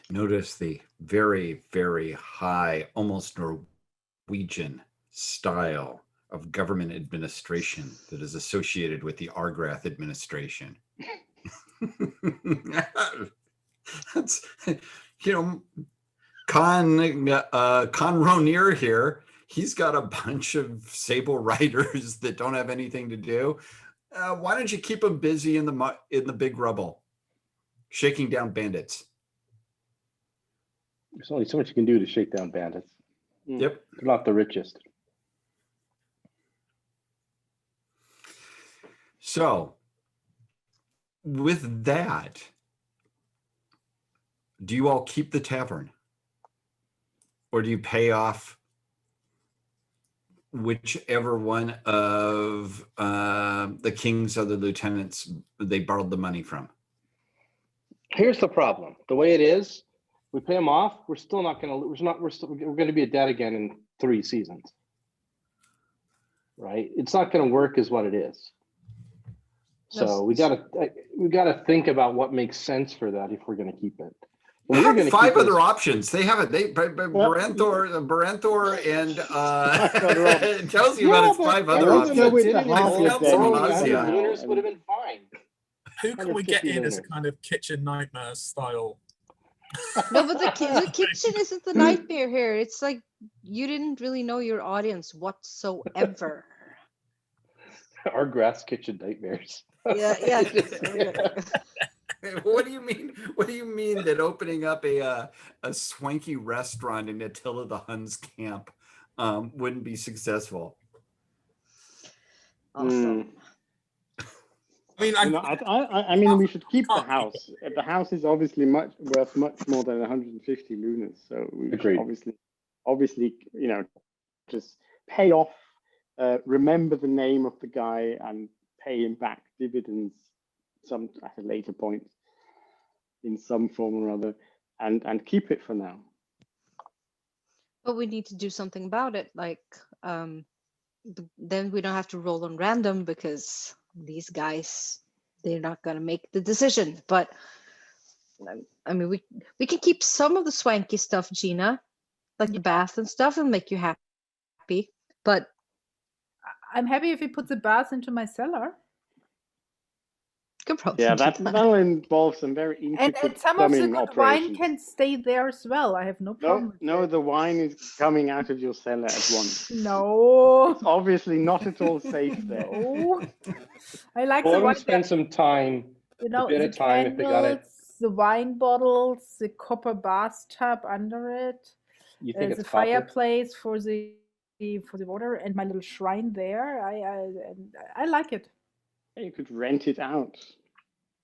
[SPEAKER 7] Notice the very, very high, almost Norwegian style of government administration that is associated with the Argrath administration. That's, Con Ronir here. He's got a bunch of sable riders that don't have anything to do. Why don't you keep them busy in the big rubble, shaking down bandits?
[SPEAKER 2] There's only so much you can do to shake down bandits.
[SPEAKER 7] Yep.
[SPEAKER 2] They're not the richest.
[SPEAKER 7] So, with that, do you all keep the tavern? Or do you pay off whichever one of the king's other lieutenants they borrowed the money from?
[SPEAKER 2] Here's the problem. The way it is, we pay them off. We're still not going to. We're going to be a debt again in 3 seasons. Right? It's not going to work, is what it is. So we gotta think about what makes sense for that if we're going to keep it.
[SPEAKER 7] They
[SPEAKER 2] We're
[SPEAKER 7] have
[SPEAKER 2] gonna
[SPEAKER 7] 5
[SPEAKER 2] keep
[SPEAKER 7] other
[SPEAKER 2] it-
[SPEAKER 7] options. They have it. Baranthor and tells you
[SPEAKER 2] Yeah,
[SPEAKER 7] about its
[SPEAKER 2] but
[SPEAKER 7] 5
[SPEAKER 2] I
[SPEAKER 7] other
[SPEAKER 2] don't
[SPEAKER 7] options.
[SPEAKER 2] know,
[SPEAKER 5] with the
[SPEAKER 2] didn't
[SPEAKER 5] half
[SPEAKER 2] it?
[SPEAKER 5] of
[SPEAKER 7] Help
[SPEAKER 5] them
[SPEAKER 7] some
[SPEAKER 5] now.
[SPEAKER 7] Ozia.
[SPEAKER 2] Winners would have been fine.
[SPEAKER 4] Who can we get
[SPEAKER 2] 150
[SPEAKER 4] in as a
[SPEAKER 2] winners.
[SPEAKER 4] kind of kitchen nightmare style?
[SPEAKER 6] No, but the kitchen isn't the nightmare here. It's like you didn't really know your audience whatsoever.
[SPEAKER 2] Our grass kitchen nightmares.
[SPEAKER 6] Yeah.
[SPEAKER 7] What do you mean? What do you mean that opening up a swanky restaurant in Attila the Hun's camp wouldn't be successful?
[SPEAKER 6] Awesome.
[SPEAKER 4] I mean,
[SPEAKER 5] I mean, we should keep the
[SPEAKER 4] can't keep
[SPEAKER 5] house. The house is obviously worth much more than 150 lunas. So we
[SPEAKER 2] Agreed.
[SPEAKER 5] should obviously, just pay off. Remember the name of the guy and pay him back dividends at a later point in some form or other, and keep it for now.
[SPEAKER 6] But we need to do something about it. Like, then we don't have to roll on random because these guys, they're not gonna make the decision. But I mean, we can keep some of the swanky stuff, Gina, like the bath and stuff, and make you happy. But
[SPEAKER 3] I'm happy if you put the bath into my cellar.
[SPEAKER 6] could probably
[SPEAKER 5] Yeah,
[SPEAKER 6] do that.
[SPEAKER 5] that'll involve some very
[SPEAKER 3] And
[SPEAKER 5] intricate
[SPEAKER 3] some of the
[SPEAKER 5] plumbing
[SPEAKER 3] good wine
[SPEAKER 5] operations.
[SPEAKER 3] can stay there as well. I have no problem.
[SPEAKER 5] No,
[SPEAKER 3] with
[SPEAKER 5] the wine is coming out of your cellar at once.
[SPEAKER 3] it. No.
[SPEAKER 5] It's obviously not at all safe there.
[SPEAKER 3] No. I like the
[SPEAKER 2] Well, we
[SPEAKER 3] wine.
[SPEAKER 2] spend some time.
[SPEAKER 3] You know,
[SPEAKER 2] bit
[SPEAKER 3] the
[SPEAKER 2] of time if they got it.
[SPEAKER 3] candles, the wine bottles, the copper bathtub under it,
[SPEAKER 2] You think
[SPEAKER 3] the
[SPEAKER 2] it's copper?
[SPEAKER 3] fireplace for the water, and my little shrine there. I like it.
[SPEAKER 5] You could rent it out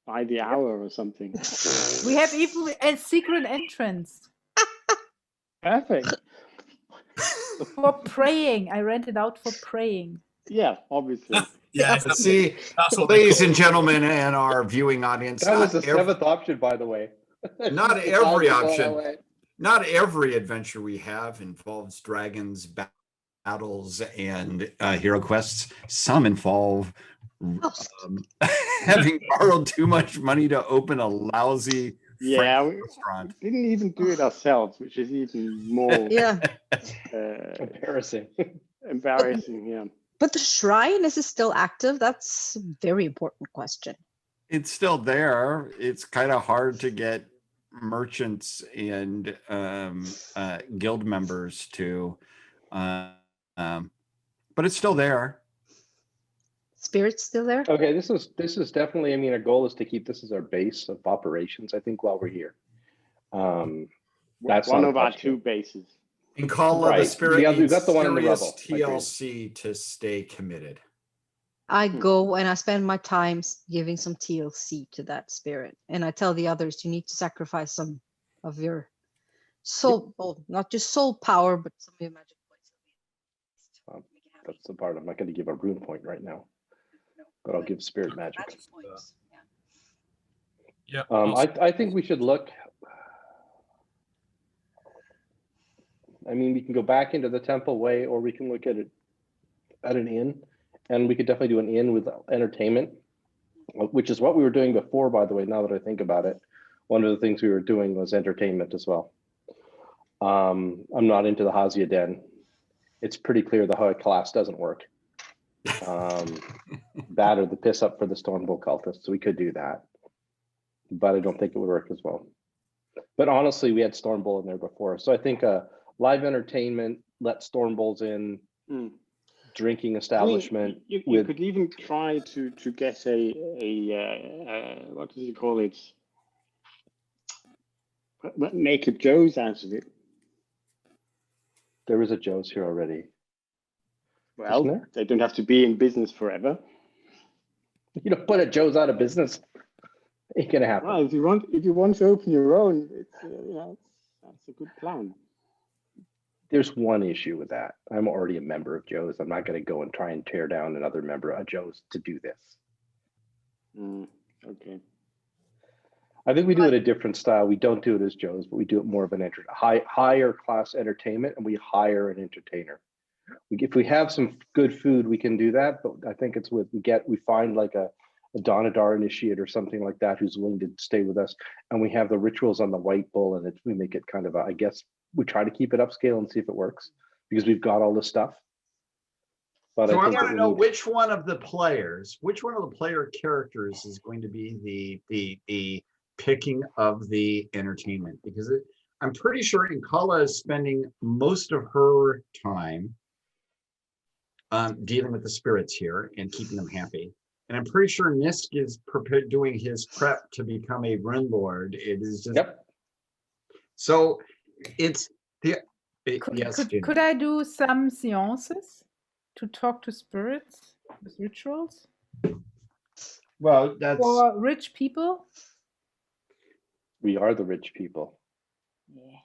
[SPEAKER 5] by the hour or something.
[SPEAKER 3] We have even a secret entrance.
[SPEAKER 5] Perfect.
[SPEAKER 3] For praying. I rent it out for praying.
[SPEAKER 5] Yeah, obviously.
[SPEAKER 4] Yeah,
[SPEAKER 1] See,
[SPEAKER 4] that's what they
[SPEAKER 1] ladies
[SPEAKER 4] call
[SPEAKER 1] and
[SPEAKER 4] it.
[SPEAKER 1] gentlemen, and our viewing audience,
[SPEAKER 2] That was the
[SPEAKER 1] not every,
[SPEAKER 2] seventh option, by the way.
[SPEAKER 1] not
[SPEAKER 2] It's
[SPEAKER 1] every
[SPEAKER 2] all
[SPEAKER 1] option.
[SPEAKER 2] that way.
[SPEAKER 1] not every adventure we have involves dragons, battles, and hero quests. Some involve having borrowed too much money to open a lousy
[SPEAKER 5] Yeah,
[SPEAKER 1] French
[SPEAKER 5] we
[SPEAKER 1] restaurant.
[SPEAKER 5] didn't even do it ourselves, which is even more
[SPEAKER 6] Yeah.
[SPEAKER 2] Embarrassing.
[SPEAKER 5] embarrassing. Yeah.
[SPEAKER 6] But the shrine, is it still active? That's a very important question.
[SPEAKER 7] It's still there. It's kind of hard to get merchants and guild members to, but it's still there.
[SPEAKER 6] Spirit's still there?
[SPEAKER 2] Okay, this is definitely. I mean, our goal is to keep this as our base of operations. I think while we're here, that's
[SPEAKER 5] one
[SPEAKER 2] not a
[SPEAKER 5] of our
[SPEAKER 2] question.
[SPEAKER 5] 2 bases.
[SPEAKER 1] And Call of the
[SPEAKER 2] Right.
[SPEAKER 1] Spirit
[SPEAKER 2] We got
[SPEAKER 1] needs
[SPEAKER 2] the one in the
[SPEAKER 1] serious
[SPEAKER 2] rubble. Agreed.
[SPEAKER 1] TLC to stay committed.
[SPEAKER 6] I go and I spend my time giving some TLC to that spirit. And I tell the others, you need to sacrifice some of your soul, well, not just soul power, but some of your magic points.
[SPEAKER 2] That's the part I'm not going to give a rune point right now, but I'll give spirit magic.
[SPEAKER 6] Magic points.
[SPEAKER 4] Yeah.
[SPEAKER 2] I think we should look. I mean, we can go back into the temple way, or we can look at it at an inn, and we could definitely do an inn with entertainment, which is what we were doing before, by the way. Now that I think about it, one of the things we were doing was entertainment as well. I'm not into the Hazia Den. It's pretty clear the high class doesn't work. That or the piss up for the Stormbolt cultists. So we could do that, but I don't think it would work as well. But honestly, we had Stormbolt in there before, so I think live entertainment, let Stormbolts in, drinking establishment.
[SPEAKER 5] I mean, you could even try to get a what does he call it? Make a Joe's out of it.
[SPEAKER 2] There is a Joe's here already.
[SPEAKER 5] Well, they don't have to be in business forever.
[SPEAKER 2] You don't put a Joe's out of business. Ain't gonna happen.
[SPEAKER 5] Well, if you want to open your own, it's that's a good plan.
[SPEAKER 2] There's one issue with that. I'm already a member of Joe's. I'm not going to go and try and tear down another member of Joe's to do this.
[SPEAKER 5] Okay.
[SPEAKER 2] I think we do it a different style. We don't do it as Joe's, but we do it more of an higher class entertainment, and we hire an entertainer. If we have some good food, we can do that. But I think it's we find like a Donadar initiate or something like that who's willing to stay with us, and we have the rituals on the white bull, and we make it kind of I guess we try to keep it upscale and see if it works because we've got all this stuff. But
[SPEAKER 1] So I
[SPEAKER 2] think
[SPEAKER 1] want to
[SPEAKER 2] that
[SPEAKER 1] know which one of the player characters is going to be the picking of the entertainment, because I'm pretty sure Inkala is spending most of her time dealing with the spirits here and keeping them happy. And I'm pretty sure Nisk is doing his prep to become a rune lord. It is just so it's the
[SPEAKER 3] Could I do some seances to talk to spirits with rituals
[SPEAKER 1] well, that's
[SPEAKER 3] for rich people?
[SPEAKER 2] we are the rich people.
[SPEAKER 3] Yeah.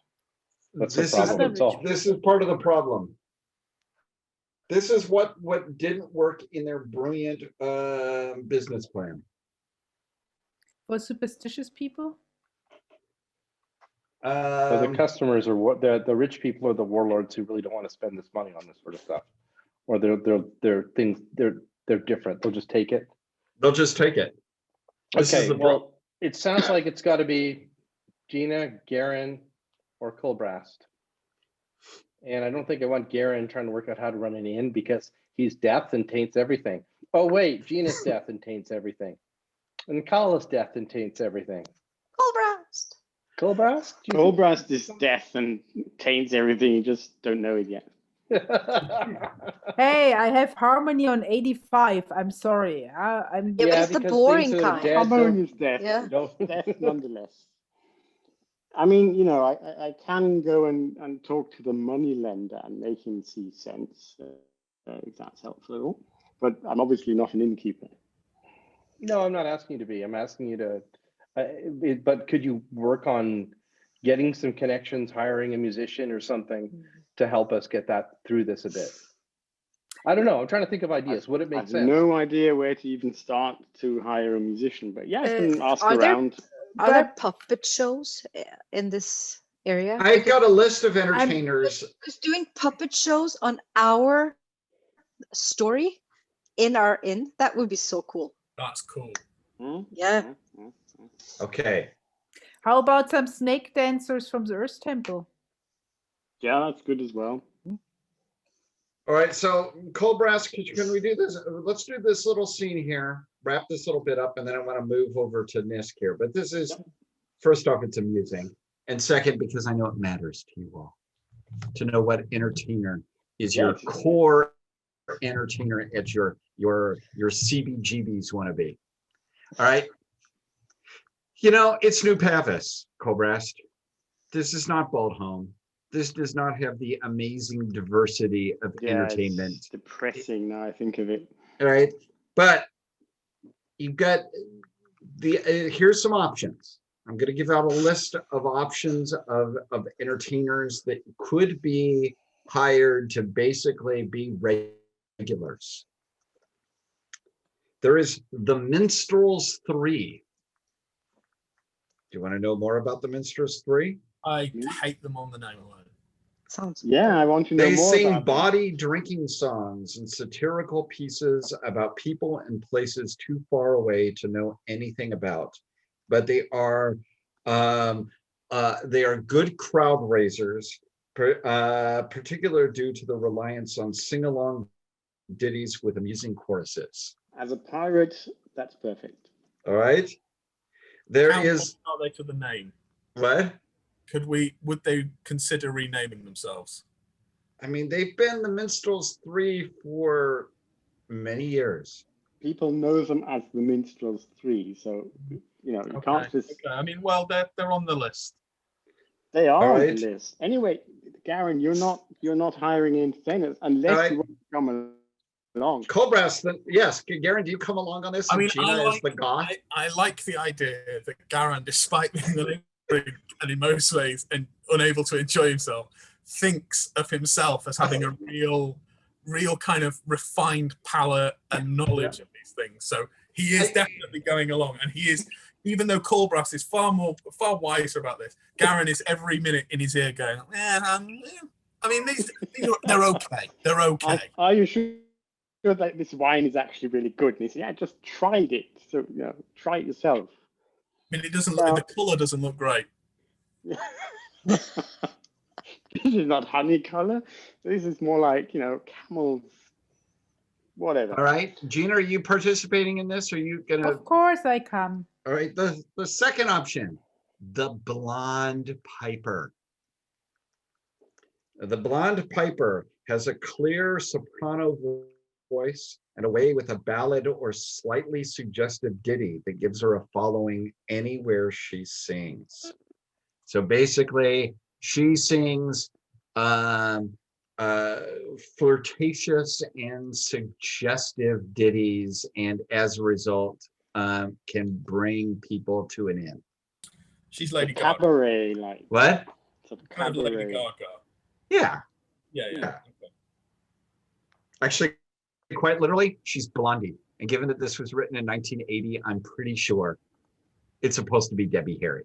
[SPEAKER 2] That's the problem.
[SPEAKER 1] This is part of the problem. This is what didn't work in their brilliant business plan.
[SPEAKER 3] For superstitious people?
[SPEAKER 2] The customers are what the rich people are the warlords who really don't want to spend this money on this sort of stuff, or they're things they're different. They'll just take it.
[SPEAKER 1] They'll just take it.
[SPEAKER 2] Okay, well, it sounds like it's got to be Gina, Garen, or Colbrast. And I don't think I want Garen trying to work out how to run an inn because he's death and taints everything. Oh wait, Gina's death and taints everything, and Kala's death and taints everything.
[SPEAKER 6] Colbrast.
[SPEAKER 2] Colbrast?
[SPEAKER 5] Colbrast is death and taints everything. You just don't know it yet.
[SPEAKER 3] Hey, I have harmony on 85. I'm sorry. I'm
[SPEAKER 6] Yeah, but it's the boring kind.
[SPEAKER 5] Harmony is death.
[SPEAKER 6] Yeah.
[SPEAKER 5] Death nonetheless. I mean, I can go and talk to the money lender and make him see sense, if that's helpful at all. But I'm obviously not an innkeeper.
[SPEAKER 2] No, I'm not asking you to be. I'm asking you to. But could you work on getting some connections, hiring a musician or something to help us get that through this a bit. I don't know. I'm trying to think of ideas. Would it
[SPEAKER 5] I
[SPEAKER 2] make
[SPEAKER 5] have
[SPEAKER 2] sense?
[SPEAKER 5] no idea where to even start to hire a musician, but yeah, I can ask
[SPEAKER 6] are there-
[SPEAKER 5] around.
[SPEAKER 6] Are there puppet shows in this area?
[SPEAKER 1] I've got a list of entertainers.
[SPEAKER 6] Because doing puppet shows on our story in our inn, that would be so cool.
[SPEAKER 4] That's cool.
[SPEAKER 6] Yeah.
[SPEAKER 1] Okay.
[SPEAKER 3] How about some snake dancers from the Earth Temple?
[SPEAKER 5] Yeah, that's good as well.
[SPEAKER 1] All right, so Cold Brass, can we do this? Let's do this little scene here, wrap this little bit up, and then I want to move over to Nisk here. But this is, first off, it's amusing. And second, because I know it matters to you all to know what entertainer is your core entertainer at your CBGBs want to be. All right. You know, it's New Pavis, Cold Brass. This is not Bald Home. This does not have the amazing diversity of entertainment.
[SPEAKER 5] It's depressing now I think of it.
[SPEAKER 1] All right, but you've got the here's some options. I'm going to give out a list of options of entertainers that could be hired to basically be regulars. There is the Minstrels 3. Do you want to know more about the Minstrels 3?
[SPEAKER 4] I hate them on the name alone.
[SPEAKER 6] Sounds
[SPEAKER 5] I want to know
[SPEAKER 1] They
[SPEAKER 5] more
[SPEAKER 1] sing
[SPEAKER 5] about
[SPEAKER 1] bawdy drinking songs and satirical pieces about people and places too far away to know anything about. But they are good crowd raisers, particularly due to the reliance on sing-along ditties with amusing choruses.
[SPEAKER 5] As a pirate, that's perfect.
[SPEAKER 1] All right. There
[SPEAKER 4] How
[SPEAKER 1] is
[SPEAKER 4] important are they to the name?
[SPEAKER 1] what?
[SPEAKER 4] Would they consider renaming themselves?
[SPEAKER 1] I mean, they've been the Minstrels 3 for many years.
[SPEAKER 5] People know them as the Minstrels 3, so you know you can't just.
[SPEAKER 4] Okay. I mean, well, they're on the list.
[SPEAKER 5] They are on
[SPEAKER 1] right.
[SPEAKER 5] the list anyway. Garen, you're not hiring entertainers unless
[SPEAKER 1] right.
[SPEAKER 5] you want to come along.
[SPEAKER 1] Cold Brass, yes. Garen, do you come along on this?
[SPEAKER 4] I mean,
[SPEAKER 1] Gina is the goth.
[SPEAKER 4] I like the idea that Garen, despite being and in most ways and unable to enjoy himself, thinks of himself as having a real kind of refined palate and knowledge of these things. So he is definitely going along, and he is, even though Colbrass is far wiser about this, Garen is every minute in his ear going, I mean, these they're okay. They're okay.
[SPEAKER 5] Are you sure that this wine is actually really good? And he said, yeah, just tried it. So try it yourself.
[SPEAKER 4] I mean, it doesn't look, the color doesn't look great.
[SPEAKER 5] This is not honey color. This is more like, camels, whatever.
[SPEAKER 1] All right. Gina, are you participating in this? Are you going to?
[SPEAKER 3] Of course I come.
[SPEAKER 1] All right. The second option, the Blonde Piper. The Blonde Piper has a clear soprano voice and a way with a ballad or slightly suggestive ditty that gives her a following anywhere she sings. So basically, she sings flirtatious and suggestive ditties, and as a result, can bring people to an end.
[SPEAKER 4] She's Lady Gaga.
[SPEAKER 5] Cabaret, like
[SPEAKER 1] what?
[SPEAKER 4] Kind of Lady Gaga.
[SPEAKER 1] Yeah.
[SPEAKER 4] Yeah. Okay.
[SPEAKER 1] Actually, quite literally, she's Blondie. And given that this was written in 1980, I'm pretty sure it's supposed to be Debbie Harry.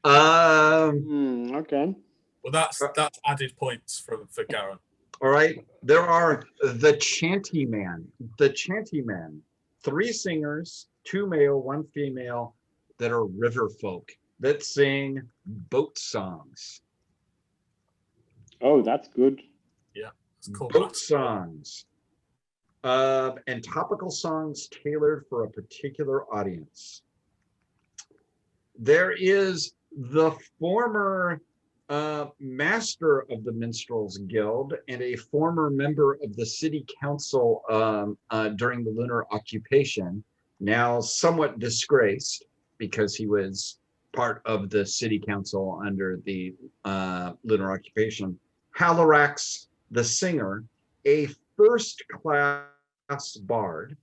[SPEAKER 5] Okay.
[SPEAKER 4] Well, that's added points for Garen.
[SPEAKER 1] All right. There are the Chanty Man. The Chanty Men. 3 singers, 2 male, 1 female, that are river folk that sing boat songs.
[SPEAKER 5] Oh, that's good.
[SPEAKER 4] Yeah. It's cool.
[SPEAKER 1] Boat songs. And topical songs tailored for a particular audience. There is the former master of the Minstrels Guild and a former member of the city council during the lunar occupation, now somewhat disgraced because he was part of the city council under the lunar occupation. Halorax, the singer, a first-class bard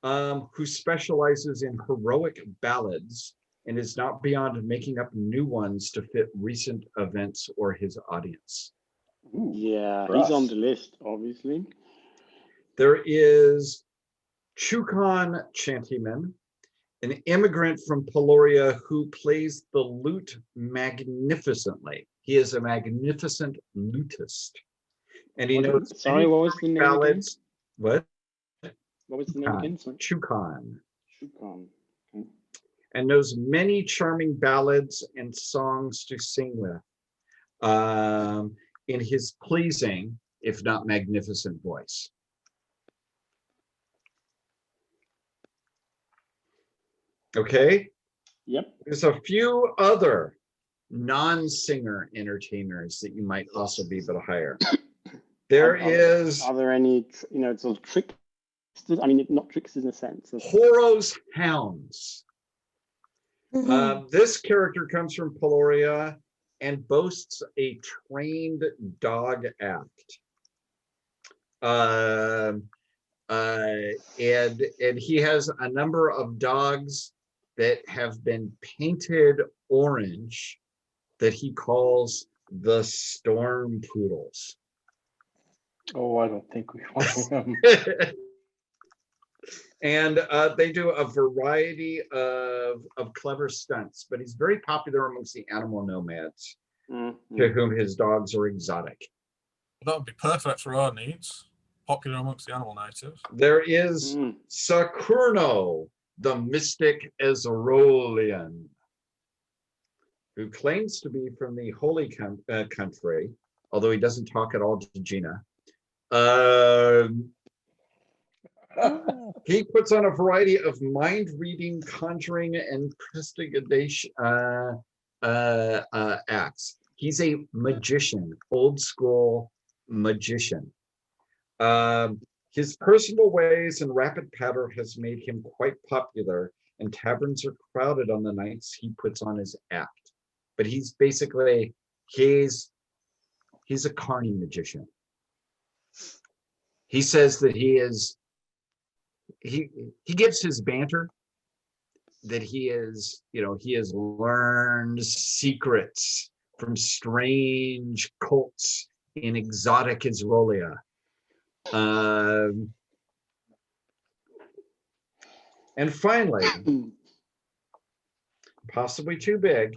[SPEAKER 1] who specializes in heroic ballads and is not beyond making up new ones to fit recent events or his audience.
[SPEAKER 2] Ooh,
[SPEAKER 5] Yeah,
[SPEAKER 2] for
[SPEAKER 5] he's on
[SPEAKER 2] us.
[SPEAKER 5] the list, obviously.
[SPEAKER 1] There is Chukon Chantyman, an immigrant from Peloria who plays the lute magnificently. He is a magnificent lutist. And he knows
[SPEAKER 5] Sorry, what was the name
[SPEAKER 1] ballads. What?
[SPEAKER 5] What was the name again? Sorry.
[SPEAKER 1] Chukon.
[SPEAKER 5] Shukon. Okay.
[SPEAKER 1] And knows many charming ballads and songs to sing with in his pleasing, if not magnificent voice. Okay?
[SPEAKER 5] Yep.
[SPEAKER 1] There's a few other non-singer entertainers that you might also be able to hire. There is
[SPEAKER 5] Are there any, sort of tricksters? I mean, not tricksters in a sense.
[SPEAKER 1] Horos Hounds. This character comes from Peloria and boasts a trained dog act. And he has a number of dogs that have been painted orange that he calls the Storm Poodles.
[SPEAKER 2] Oh, I don't think we want them.
[SPEAKER 1] And they do a variety of clever stunts, but he's very popular amongst the animal nomads to whom his dogs are exotic.
[SPEAKER 4] That would be perfect for our needs. Popular amongst the animal natives.
[SPEAKER 1] There is Sakurno, the mystic Ezrolian, who claims to be from the Holy Country, although he doesn't talk at all to Gina. He puts on a variety of mind reading, conjuring, and prestigitation acts. He's a magician, old school magician. His personal ways and rapid patter has made him quite popular, and taverns are crowded on the nights he puts on his act. But he's basically, he's a carny magician. He says that he gives his banter that he has learned secrets from strange cults in exotic Israelia. And finally, possibly too big,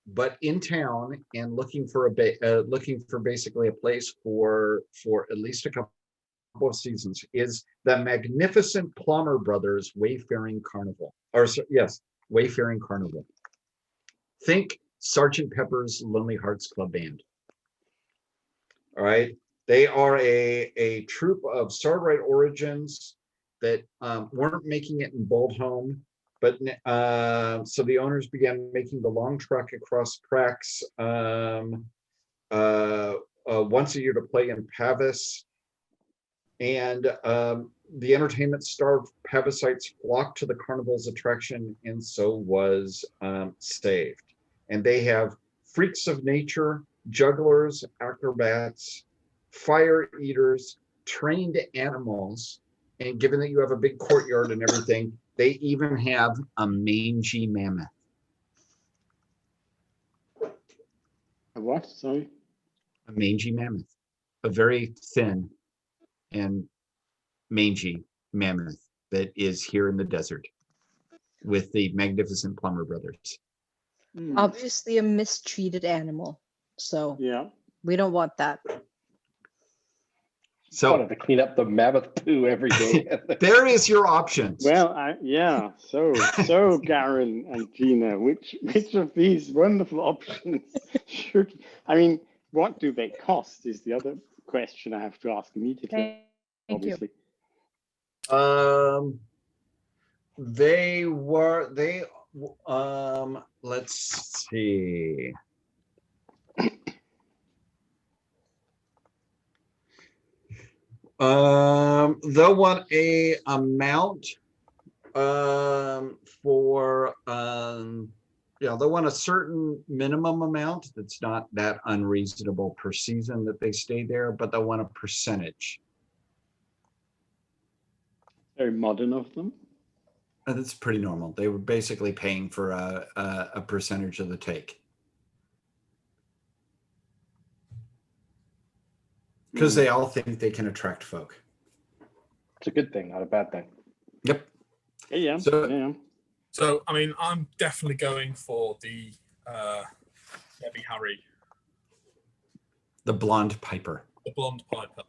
[SPEAKER 1] but in town and looking for basically a place for at least a couple of seasons is the magnificent Plummer Brothers Wayfaring Carnival. Wayfaring Carnival. Think Sgt. Pepper's Lonely Hearts Club Band. All right. They are a troupe of Starbright origins that weren't making it in Boldholm, but so the owners began making the long trek across Prax once a year to play in Pavis. And the entertainment-starved Pavisites flocked to the carnival's attraction, and so was saved. And they have freaks of nature, jugglers, acrobats, fire eaters, trained animals, and given that you have a big courtyard and everything, they even have a mangy mammoth.
[SPEAKER 5] A what? Sorry?
[SPEAKER 1] A mangy mammoth. A very thin and mangy mammoth that is here in the desert with the magnificent Plummer Brothers.
[SPEAKER 6] Obviously a mistreated animal. So
[SPEAKER 5] yeah,
[SPEAKER 6] we don't want that.
[SPEAKER 1] So
[SPEAKER 2] wanted to clean up the mammoth poo every day.
[SPEAKER 1] there is your options.
[SPEAKER 5] Well, so Garen and Gina, which of these wonderful options what do they cost is the other question I have to ask immediately.
[SPEAKER 3] Thank you.
[SPEAKER 5] Obviously.
[SPEAKER 1] Let's see. They'll want a amount for they'll want a certain minimum amount that's not that unreasonable per season that they stay there, but they'll want a percentage.
[SPEAKER 5] Very modern of them.
[SPEAKER 7] That's pretty normal. They were basically paying for a percentage of the take. Because they all think they can attract folk.
[SPEAKER 2] It's a good thing, not a bad thing.
[SPEAKER 7] Yep.
[SPEAKER 5] Yeah.
[SPEAKER 4] So, I mean, I'm definitely going for the Debbie Harry,
[SPEAKER 7] The blonde piper.
[SPEAKER 4] the blonde piper.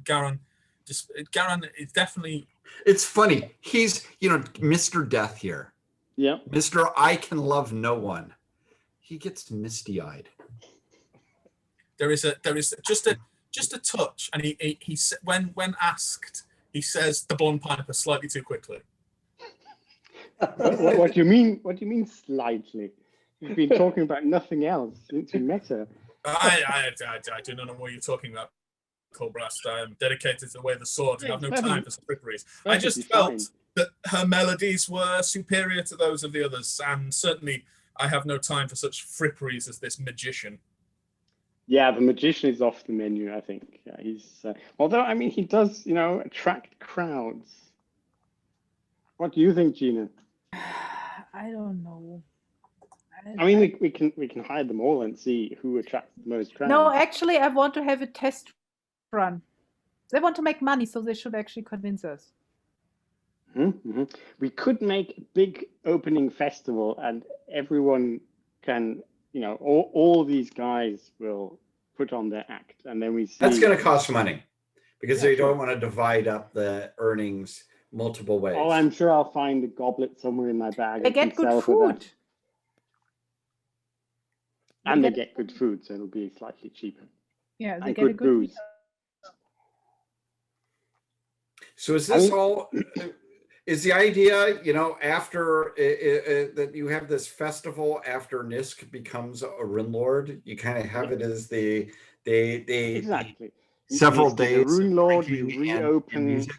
[SPEAKER 4] Garen is definitely.
[SPEAKER 7] It's funny. He's, Mr. Death here.
[SPEAKER 5] Yeah.
[SPEAKER 7] Mr. I can love no one. He gets misty-eyed.
[SPEAKER 4] There is just a touch, and he when asked, he says the blonde piper slightly too quickly.
[SPEAKER 5] What do you mean? What do you mean slightly? We've been talking about nothing else since we met her.
[SPEAKER 4] I do not know what you're talking about, Colbrast. I am dedicated to the way of the sword. I have no time for fripperies. I just felt that her melodies were superior to those of the others, and certainly I have no time for such fripperies as this magician.
[SPEAKER 5] Yeah, the magician is off the menu, I think. Yeah, he's although I mean he does, attract crowds. What do you think, Gina?
[SPEAKER 3] I don't know.
[SPEAKER 5] I mean, we can hide them all and see who attracts the most crowds.
[SPEAKER 3] No, actually, I want to have a test run. They want to make money, so they should actually convince us.
[SPEAKER 5] Mm-hmm. We could make a big opening festival, and everyone can, all these guys will put on their act, and then we see.
[SPEAKER 7] That's going to cost money because they
[SPEAKER 5] sure.
[SPEAKER 7] don't want to divide up the earnings multiple ways.
[SPEAKER 5] Oh, I'm sure I'll find a goblet somewhere in my bag.
[SPEAKER 3] They get good food.
[SPEAKER 5] And they get good food, so it'll be slightly cheaper.
[SPEAKER 3] Yeah, they
[SPEAKER 5] and
[SPEAKER 3] get a
[SPEAKER 5] good
[SPEAKER 3] good
[SPEAKER 5] booze.
[SPEAKER 7] So is this all? Is the idea, after that you have this festival after Nisk becomes a Rune Lord, you kind of have it as the
[SPEAKER 5] exactly
[SPEAKER 7] several days.
[SPEAKER 5] Rune Lord, we
[SPEAKER 7] reopen music.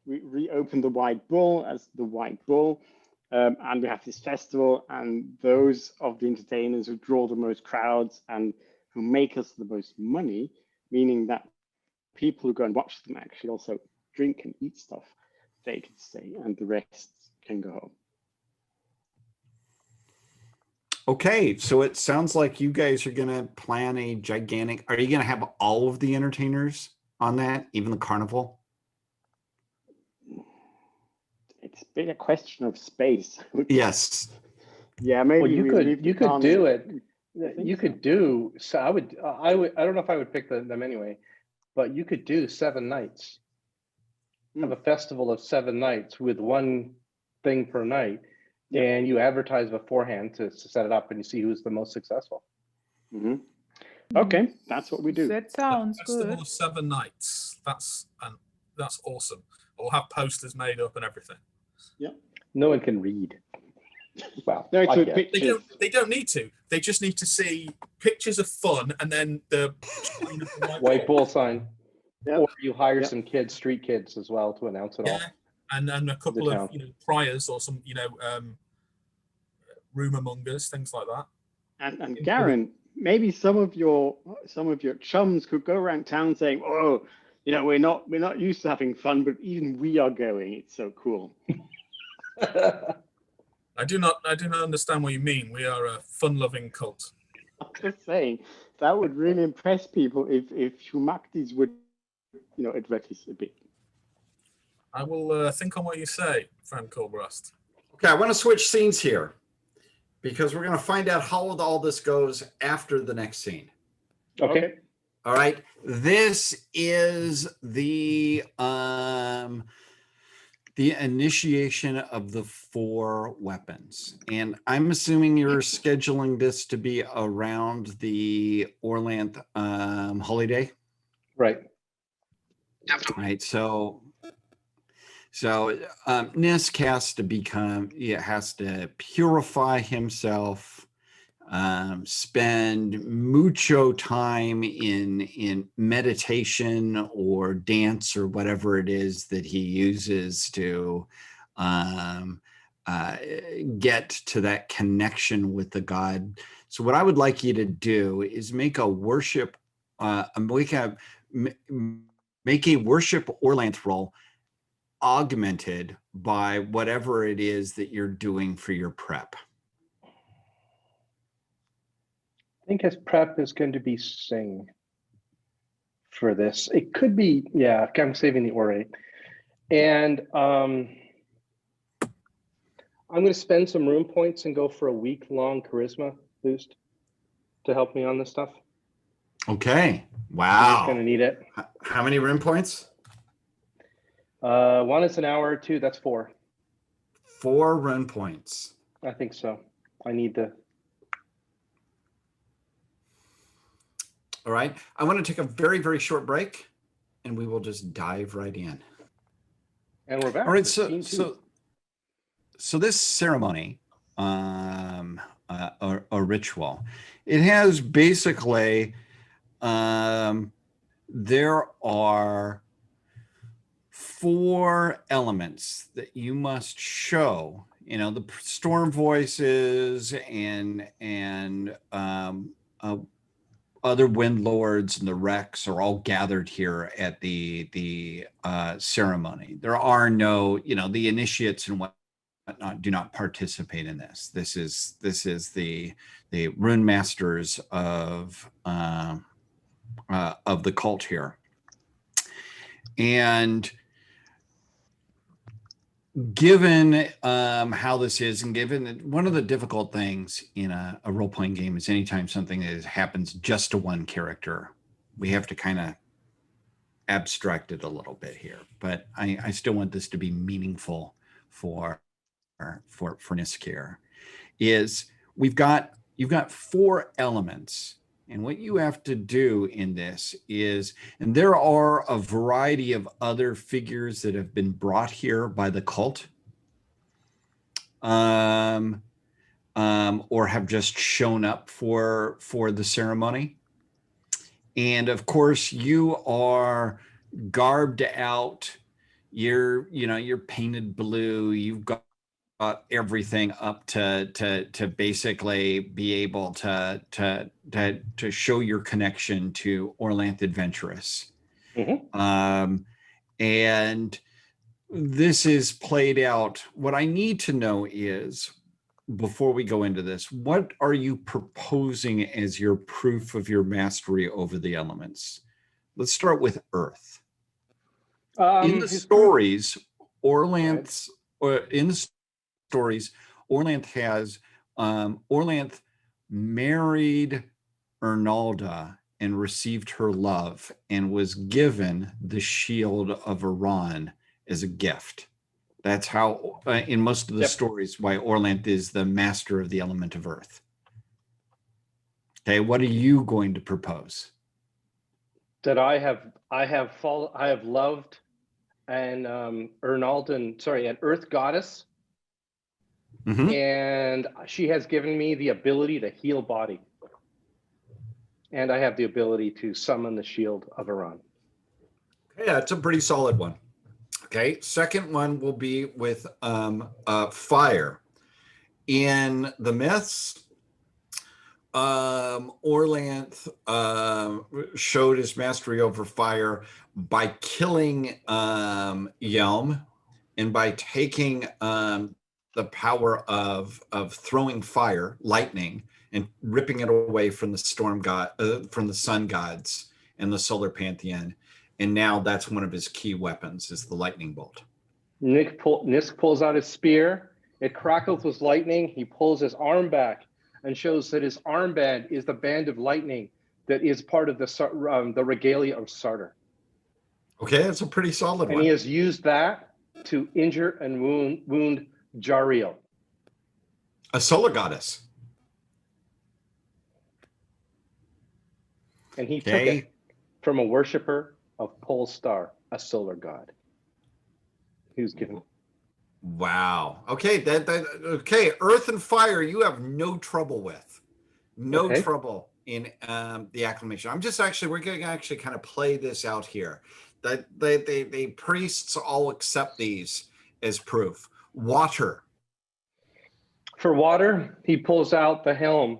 [SPEAKER 5] We reopen the White Bull as the White Bull, and we have this festival, and those of the entertainers who draw the most crowds and who make us the most money, meaning that people who go and watch them actually also drink and eat stuff, they can stay, and the rest can go home.
[SPEAKER 7] Okay, so it sounds like you guys are going to plan a gigantic. Are you going to have all of the entertainers on that, even the carnival?
[SPEAKER 5] It's been a question of space.
[SPEAKER 7] Yes.
[SPEAKER 5] Yeah, maybe.
[SPEAKER 2] Well, you could do it. You
[SPEAKER 5] so.
[SPEAKER 2] could do. So I would. I don't know if I would pick them anyway, but you could do 7 nights. Have a festival of 7 nights with one thing per night, and you advertise beforehand to set it up, and you see who's the most successful.
[SPEAKER 5] Mm-hmm. Okay, that's what we do.
[SPEAKER 3] That sounds
[SPEAKER 4] Festival
[SPEAKER 3] good.
[SPEAKER 4] of 7 nights. That's awesome. We'll have posters made up and everything.
[SPEAKER 5] Yeah.
[SPEAKER 2] No one can read. Well,
[SPEAKER 5] No, it's
[SPEAKER 2] I
[SPEAKER 5] with
[SPEAKER 2] guess.
[SPEAKER 5] pictures.
[SPEAKER 4] They don't need to. They just need to see pictures of fun and then the
[SPEAKER 2] White Bull sign.
[SPEAKER 5] Yep.
[SPEAKER 2] Or you hire
[SPEAKER 5] Yep.
[SPEAKER 2] some kids, street kids as well, to announce it all.
[SPEAKER 4] Yeah, and a couple of
[SPEAKER 2] town.
[SPEAKER 4] priors or some rumor mongers, things like that.
[SPEAKER 5] And Garen, maybe some of your chums could go around town saying, "Oh, we're not used to having fun, but even we are going. It's so cool."
[SPEAKER 4] I do not understand what you mean. We are a fun-loving cult.
[SPEAKER 5] I'm just saying that would really impress people if Shumaktis would, advertise a bit.
[SPEAKER 4] I will think on what you say, friend Colbrast.
[SPEAKER 7] Okay, I want to switch scenes here because we're going to find out how all this goes after the next scene.
[SPEAKER 2] Okay.
[SPEAKER 7] All right. This is the initiation of the 4 weapons. And I'm assuming you're scheduling this to be around the Orlanth holiday.
[SPEAKER 2] Right.
[SPEAKER 7] Right. So Nisk has to purify himself, spend mucho time in meditation or dance or whatever it is that he uses to get to that connection with the god. So what I would like you to do is make a worship Orlanth roll augmented by whatever it is that you're doing for your prep.
[SPEAKER 2] I think his prep is going to be sing for this. It could be, yeah, I'm saving the orate. And I'm going to spend some room points and go for a week-long charisma boost to help me on this stuff.
[SPEAKER 7] Okay.
[SPEAKER 2] I'm
[SPEAKER 7] Wow.
[SPEAKER 2] just going to need it.
[SPEAKER 7] How many rune points?
[SPEAKER 2] One is an hour, two, that's 4.
[SPEAKER 7] 4 rune points.
[SPEAKER 2] I think so. I need the.
[SPEAKER 7] All right. I want to take a very, very short break, and we will just dive right in.
[SPEAKER 2] And we're back.
[SPEAKER 7] All right.
[SPEAKER 2] for
[SPEAKER 7] So,
[SPEAKER 2] scene 2.
[SPEAKER 7] so this ceremony, a ritual, it has basically, there are 4 elements that you must show. You know, the storm voices and other wind lords and the Rex are all gathered here at the ceremony. There are no, you know, the initiates and whatnot do not participate in this. This is the rune masters of the cult here. And given how this is, and given that one of the difficult things in a role-playing game is anytime something that happens just to one character, we have to kind of abstract it a little bit here. But I still want this to be meaningful for Niskair. Is you've got 4 elements. And what you have to do in this is, and there are a variety of other figures that have been brought here by the cult, or have just shown up for the ceremony. And of course, you are garbed out. You're painted blue. You've got everything up to basically be able to show your connection to Orlanth Adventurous.
[SPEAKER 2] Mm-hmm.
[SPEAKER 7] And this is played out. What I need to know is, before we go into this, what are you proposing as your proof of your mastery over the elements? Let's start with Earth. In the stories, Orlanth married Ernalda and received her love and was given the shield of Iran as a gift. That's how, in most of the stories, why Orlanth is the master of the element of earth. Okay, what are you going to propose?
[SPEAKER 2] That I have loved and an earth goddess.
[SPEAKER 7] Mm-hmm.
[SPEAKER 2] And she has given me the ability to heal body. And I have the ability to summon the shield of Iran.
[SPEAKER 1] Okay, that's a pretty solid one. Okay, second one will be with fire. In the myths, Orlanth showed his mastery over fire by killing Yelm and by taking the power of throwing fire, lightning, and ripping it away from the storm god, from the sun gods and the solar pantheon. And now that's one of his key weapons, is the lightning bolt.
[SPEAKER 2] Nisk pulls out his spear. It crackles with lightning. He pulls his arm back and shows that his armband is the band of lightning that is part of the regalia of Sartor.
[SPEAKER 1] Okay, that's a pretty solid one.
[SPEAKER 2] And he has used that to injure and wound Jariel,
[SPEAKER 1] a solar goddess.
[SPEAKER 2] And he took it from a worshiper of Polestar, a solar god. He was given.
[SPEAKER 1] Wow. Okay, okay. Earth and fire, you have no trouble with. No trouble in the acclamation. We're going to actually kind of play this out here. That the priests all accept these as proof. Water.
[SPEAKER 2] For water, he pulls out the helm.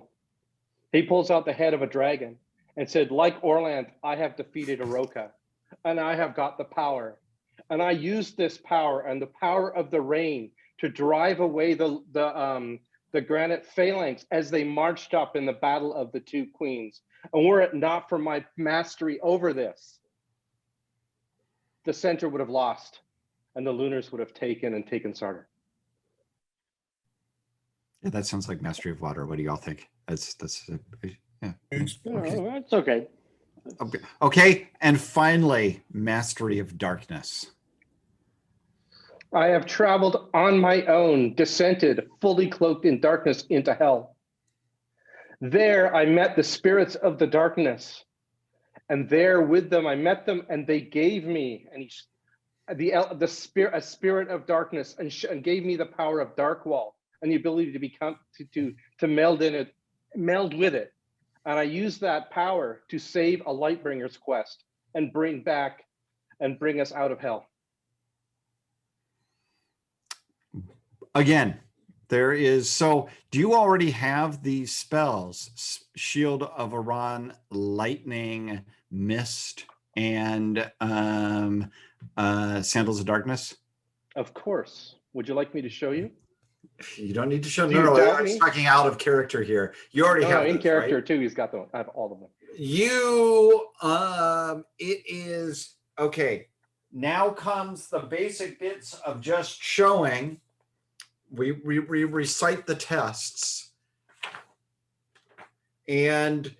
[SPEAKER 2] He pulls out the head of a dragon and said, like Orlanth, I have defeated Aroka, and I have got the power. and I used this power and the power of the rain to drive away the granite phalanx as they marched up in the battle of the two queens. And were it not for my mastery over this, the center would have lost, and the Lunars would have taken Sartor.
[SPEAKER 7] Yeah, that sounds like mastery of water. What do y'all think? Yeah.
[SPEAKER 5] Oh, that's okay.
[SPEAKER 7] Okay, and finally, mastery of darkness.
[SPEAKER 2] I have traveled on my own, descended, fully cloaked in darkness into hell. There I met the spirits of the darkness, and there with them I met them, and they gave me a spirit of darkness, and gave me the power of dark wall and the ability to become to meld with it. And I used that power to save a Lightbringer's quest and bring us out of hell.
[SPEAKER 7] Again, there is, so do you already have these spells? Shield of Iran, Lightning, Mist, and Sandals of Darkness?
[SPEAKER 2] Of course. Would you like me to show you?
[SPEAKER 7] You don't need to show.
[SPEAKER 2] Do you
[SPEAKER 7] No,
[SPEAKER 2] doubt
[SPEAKER 7] I'm
[SPEAKER 2] me?
[SPEAKER 7] talking out of character here. You already have
[SPEAKER 2] in
[SPEAKER 7] those,
[SPEAKER 2] character
[SPEAKER 7] right?
[SPEAKER 2] too. He's got I have all of them.
[SPEAKER 7] You, it is, okay. Now comes the basic bits of just showing. We recite the tests, and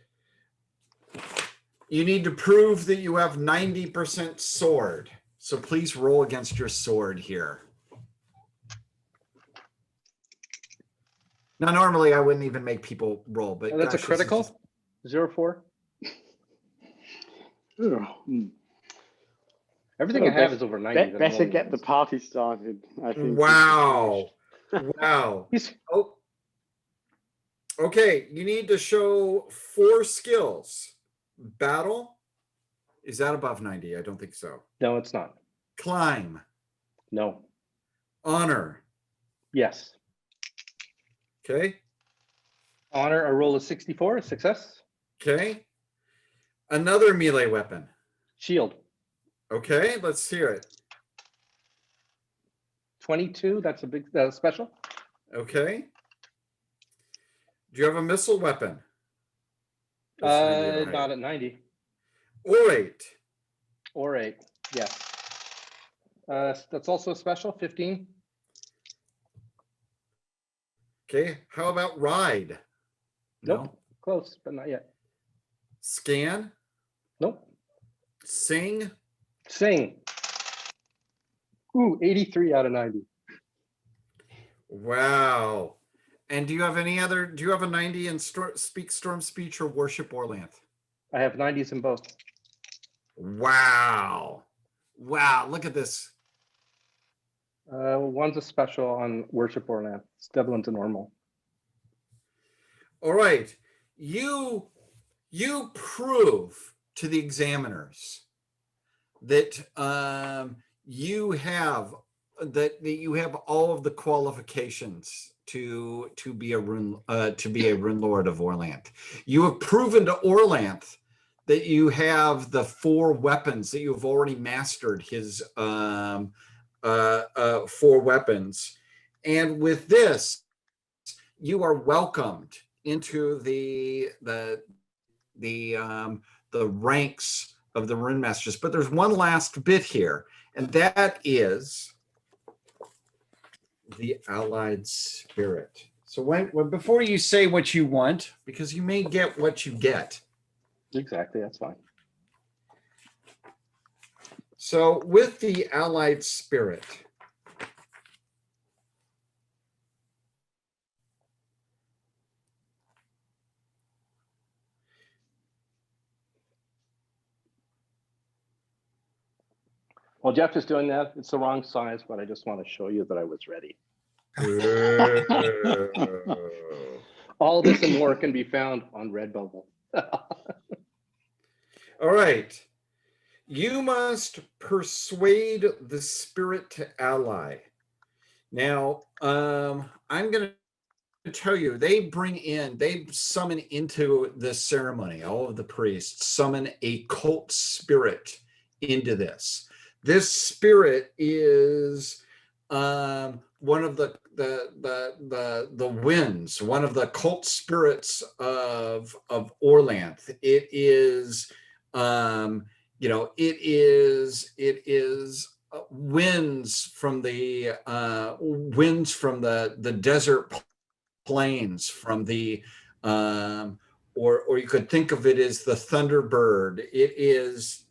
[SPEAKER 7] you need to prove that you have 90% sword. So please roll against your sword here. Now, normally I wouldn't even make people roll, but
[SPEAKER 2] That's
[SPEAKER 7] gosh,
[SPEAKER 2] a critical. 0-4. Everything I have is over 90.
[SPEAKER 5] Better get the party started, I think.
[SPEAKER 7] Wow. Wow.
[SPEAKER 2] He's
[SPEAKER 7] Oh. Okay, you need to show 4 skills. Battle. Is that above 90? I don't think so.
[SPEAKER 2] no, it's not.
[SPEAKER 7] Climb.
[SPEAKER 2] No.
[SPEAKER 7] Honor.
[SPEAKER 2] Yes.
[SPEAKER 7] Okay.
[SPEAKER 2] Honor. A roll of 64. A success.
[SPEAKER 7] Okay. Another melee weapon.
[SPEAKER 2] Shield.
[SPEAKER 7] Okay, let's hear it.
[SPEAKER 2] 22. That's a big special.
[SPEAKER 7] Okay. Do you have a missile weapon? That's 90, right?
[SPEAKER 2] Not at 90.
[SPEAKER 7] Orate.
[SPEAKER 2] Or 8. Yes. That's also a special. 15.
[SPEAKER 7] Okay. How about ride?
[SPEAKER 2] Nope.
[SPEAKER 7] No.
[SPEAKER 2] Close, but not yet.
[SPEAKER 7] Scan.
[SPEAKER 2] Nope.
[SPEAKER 7] Sing.
[SPEAKER 2] Sing. Ooh, 83 out of 90.
[SPEAKER 7] Wow. And do you have any other, do you have a 90 in speak storm speech or worship Orlanth?
[SPEAKER 2] I have 90s in both.
[SPEAKER 7] Wow. Wow. Look at this.
[SPEAKER 2] One's a special on worship or lamp. The other one's a normal.
[SPEAKER 7] All right. You prove to the examiners that you have all of the qualifications to be a rune lord of Orlanth. You have proven to Orlanth that you have the 4 weapons that you have already mastered his 4 weapons, and with this, you are welcomed into the ranks of the Rune Masters. But there's one last bit here, and that is the allied spirit. So before you say what you want, because you may get what you get.
[SPEAKER 2] Exactly, that's fine.
[SPEAKER 7] So with the allied spirit,
[SPEAKER 2] While Jeff is doing that, it's the wrong size, but I just want to show you that I was ready. All this and more can be found on Redbubble.
[SPEAKER 7] all right. You must persuade the spirit to ally. Now, I'm going to tell you, they summon into this ceremony, all of the priests summon a cult spirit into this. This spirit is one of the winds, one of the cult spirits of Orlanth. It is, it is winds from the desert plains, from the or you could think of it as the Thunderbird. It is,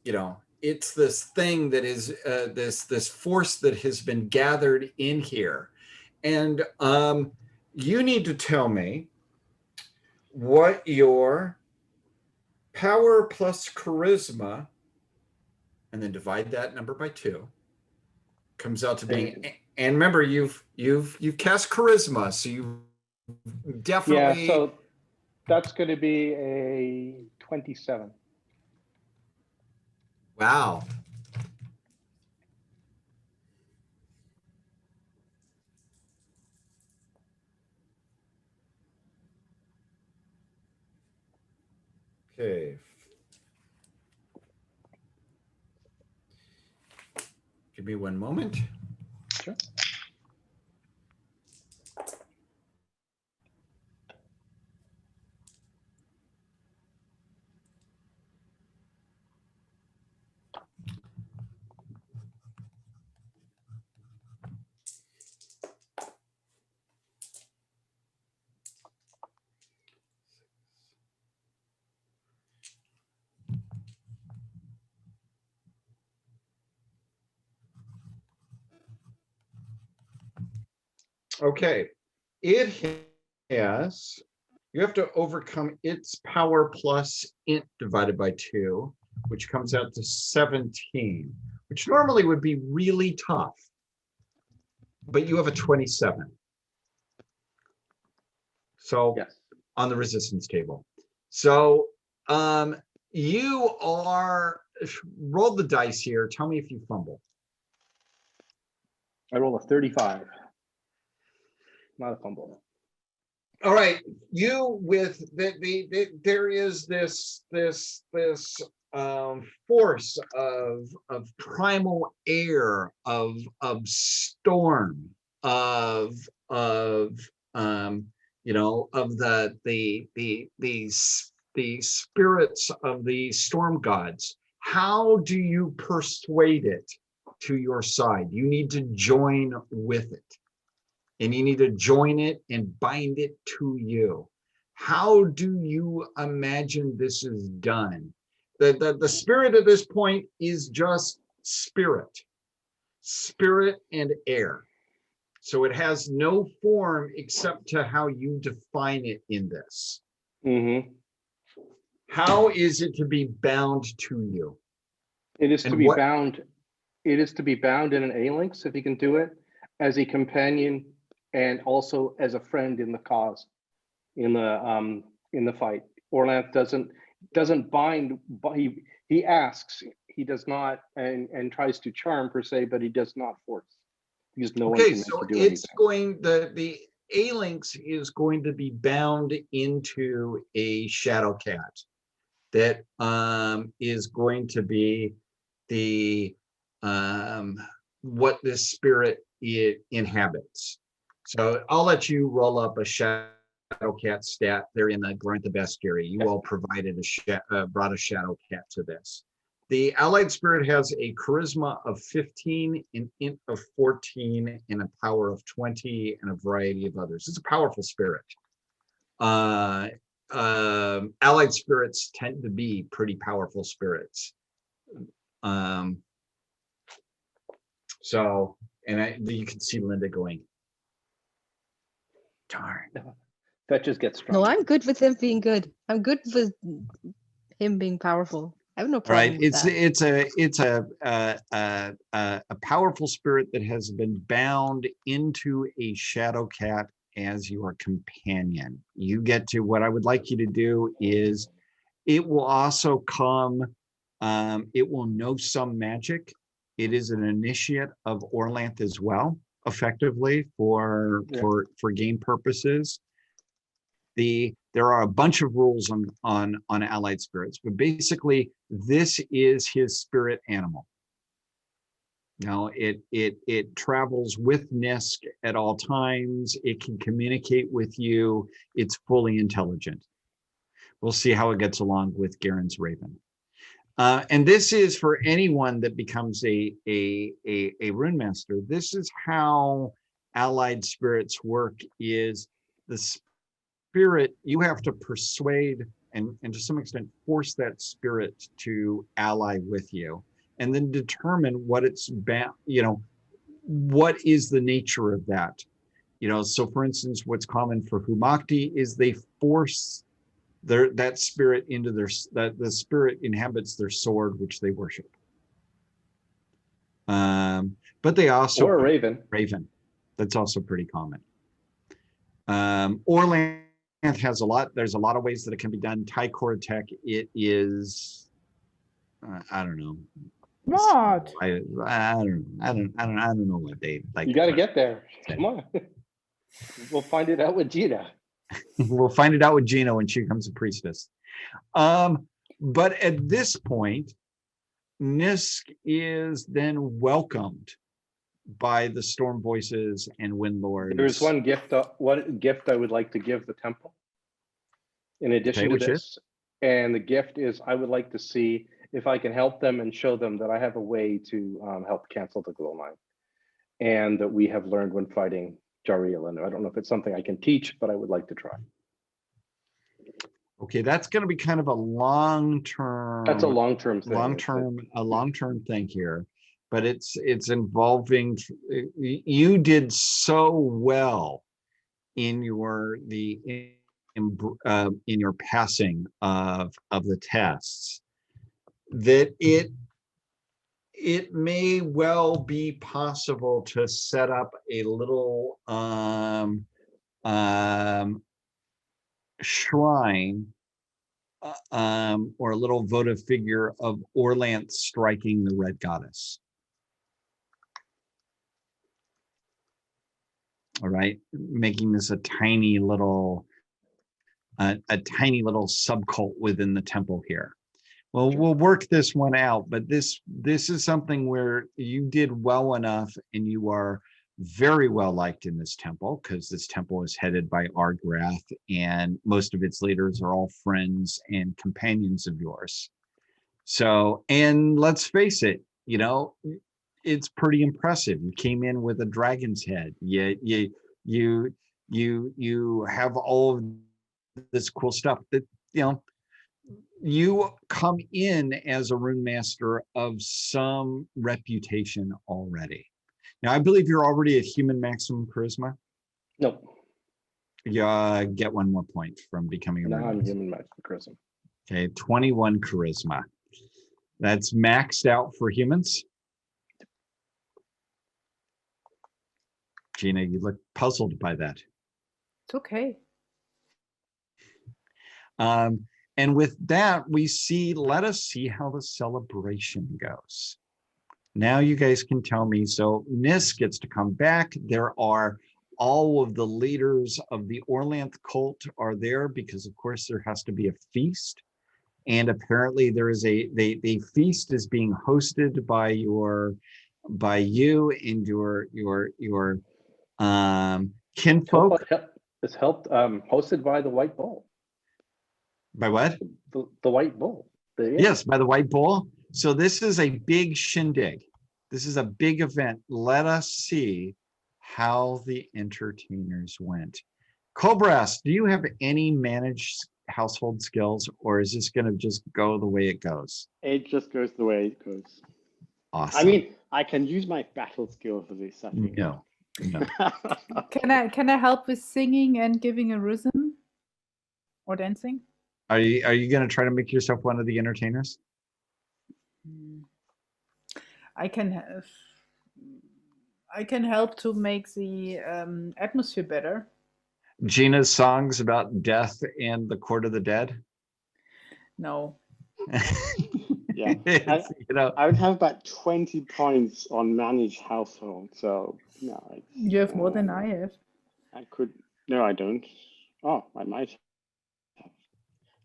[SPEAKER 7] it's this thing that is this force that has been gathered in here. And you need to tell me what your power plus charisma, and then divide that number by 2, comes out to being. And remember, you've cast charisma, so you definitely.
[SPEAKER 2] Yeah, so that's going to be a 27.
[SPEAKER 7] Wow. Okay. Give me one moment.
[SPEAKER 2] Sure.
[SPEAKER 1] Okay, it has, you have to overcome its power plus int divided by 2, which comes out to 17, which normally would be really tough. But you have a 27. So
[SPEAKER 2] Yes.
[SPEAKER 1] on the resistance table. So you are, roll the dice here. Tell me if you fumble.
[SPEAKER 2] I roll a 35. Not a fumble.
[SPEAKER 1] All right, you with there is this force of primal air, of storm, of the spirits of the storm gods. How do you persuade it to your side? You need to join with it. And you need to join it and bind it to you. How do you imagine this is done? The spirit at this point is just spirit and air. So it has no form except to how you define it in this.
[SPEAKER 2] Mm-hmm.
[SPEAKER 1] How is it to be bound to you?
[SPEAKER 2] It is
[SPEAKER 1] And
[SPEAKER 2] to be
[SPEAKER 1] what-
[SPEAKER 2] bound. It is to be bound in an A-Lynx, if he can do it, as a companion and also as a friend in the cause, in the fight. Orlanth doesn't bind, but he asks, he does not, and tries to charm per se, but he does not force, because no one
[SPEAKER 1] Okay,
[SPEAKER 2] can make
[SPEAKER 1] so
[SPEAKER 2] you do
[SPEAKER 1] it's
[SPEAKER 2] anything.
[SPEAKER 1] going, the A-Lynx is going to be bound into a shadow cat that is going to be the what this spirit it inhabits. So I'll let you roll up a shadow cat stat. They're in the Glorantha Bestiary. You all provided brought a shadow cat to this. The allied spirit has a charisma of 15, an int of 14, and a power of 20, and a variety of others. It's a powerful spirit. Allied spirits tend to be pretty powerful spirits. So, and you can see Linda going, darn.
[SPEAKER 2] Fetches get stronger.
[SPEAKER 6] No, I'm good with him being good. I'm good with him being powerful. I have no problem
[SPEAKER 1] Right,
[SPEAKER 6] with that.
[SPEAKER 1] it's a powerful spirit that has been bound into a shadow cat as your companion. You get to, what I would like you to do is, it will also come, it will know some magic. It is an initiate of Orlanth as well, effectively for game purposes. There are a bunch of rules on allied spirits, but basically this is his spirit animal. Now it travels with Nisk at all times. It can communicate with you. It's fully intelligent. We'll see how it gets along with Garen's Raven. And this is for anyone that becomes a rune master. This is how allied spirits work. Is the spirit, you have to persuade and to some extent force that spirit to ally with you, and then determine what it's what is the nature of that. So for instance, what's common for Humakti is they force that spirit into that the spirit inhabits their sword, which they worship. But they also
[SPEAKER 2] Or a raven.
[SPEAKER 1] Raven. That's also pretty common. Orlanth has a lot. There's a lot of ways that it can be done. Tycor Tech, it is. I don't know.
[SPEAKER 3] What?
[SPEAKER 1] I don't know what they like.
[SPEAKER 2] You got to get there. Come on. We'll find it out with Gina.
[SPEAKER 1] We'll find it out with Gina when she becomes a priestess. But at this point, Nisk is then welcomed by the Storm Voices and Wind Lords.
[SPEAKER 2] There's one gift. What gift I would like to give the temple, in addition to this, and the gift is I would like to see if I can help them and show them that I have a way to help cancel the glow line, and that we have learned when fighting Jariel. And I don't know if it's something I can teach, but I would like to try.
[SPEAKER 1] Okay, that's going to be kind of a long-term.
[SPEAKER 2] That's a long-term thing.
[SPEAKER 1] Long-term thing here, but it's involving. You did so well in your passing of the tests that it may well be possible to set up a little shrine or a little votive figure of Orlanth striking the Red Goddess. All right, making this a tiny little subcult within the temple here. Well, we'll work this one out, but this is something where you did well enough, and you are very well liked in this temple, because this temple is headed by Argrath, and most of its leaders are all friends and companions of yours. So, and let's face it, it's pretty impressive. You came in with a dragon's head. You have all of this cool stuff that you come in as a rune master of some reputation already. Now, I believe you're already at human maximum charisma.
[SPEAKER 2] No.
[SPEAKER 1] Yeah, get one more point from becoming a rune master.
[SPEAKER 2] Non-human maximum charisma.
[SPEAKER 1] Okay, 21 charisma. That's maxed out for humans. Gina, you look puzzled by that.
[SPEAKER 3] It's okay.
[SPEAKER 1] And with that, let us see how the celebration goes. Now you guys can tell me. So Nisk gets to come back. There are all of the leaders of the Orlanth cult are there, because of course there has to be a feast. And apparently there is a feast is being hosted by you and your kinfolk.
[SPEAKER 2] It's hosted by the White Bull.
[SPEAKER 1] By what?
[SPEAKER 2] The White Bull.
[SPEAKER 1] Yes, by the White Bull. So this is a big shindig. This is a big event. Let us see how the entertainers went. Cobras, do you have any managed household skills, or is this going to just go the way it goes?
[SPEAKER 5] It just goes the way it goes.
[SPEAKER 1] Awesome.
[SPEAKER 5] I mean, I can use my battle skill for this. I think.
[SPEAKER 1] No.
[SPEAKER 3] Can I help with singing and giving a rhythm or dancing?
[SPEAKER 1] Are you going to try to make yourself one of the entertainers?
[SPEAKER 3] I can help to make the atmosphere better.
[SPEAKER 1] Gina's songs about death and the court of the dead?
[SPEAKER 3] No.
[SPEAKER 5] Yeah, I would have about 20 points on managed household. So no,
[SPEAKER 3] you have more than I have.
[SPEAKER 5] I could. No, I don't. Oh, I might have.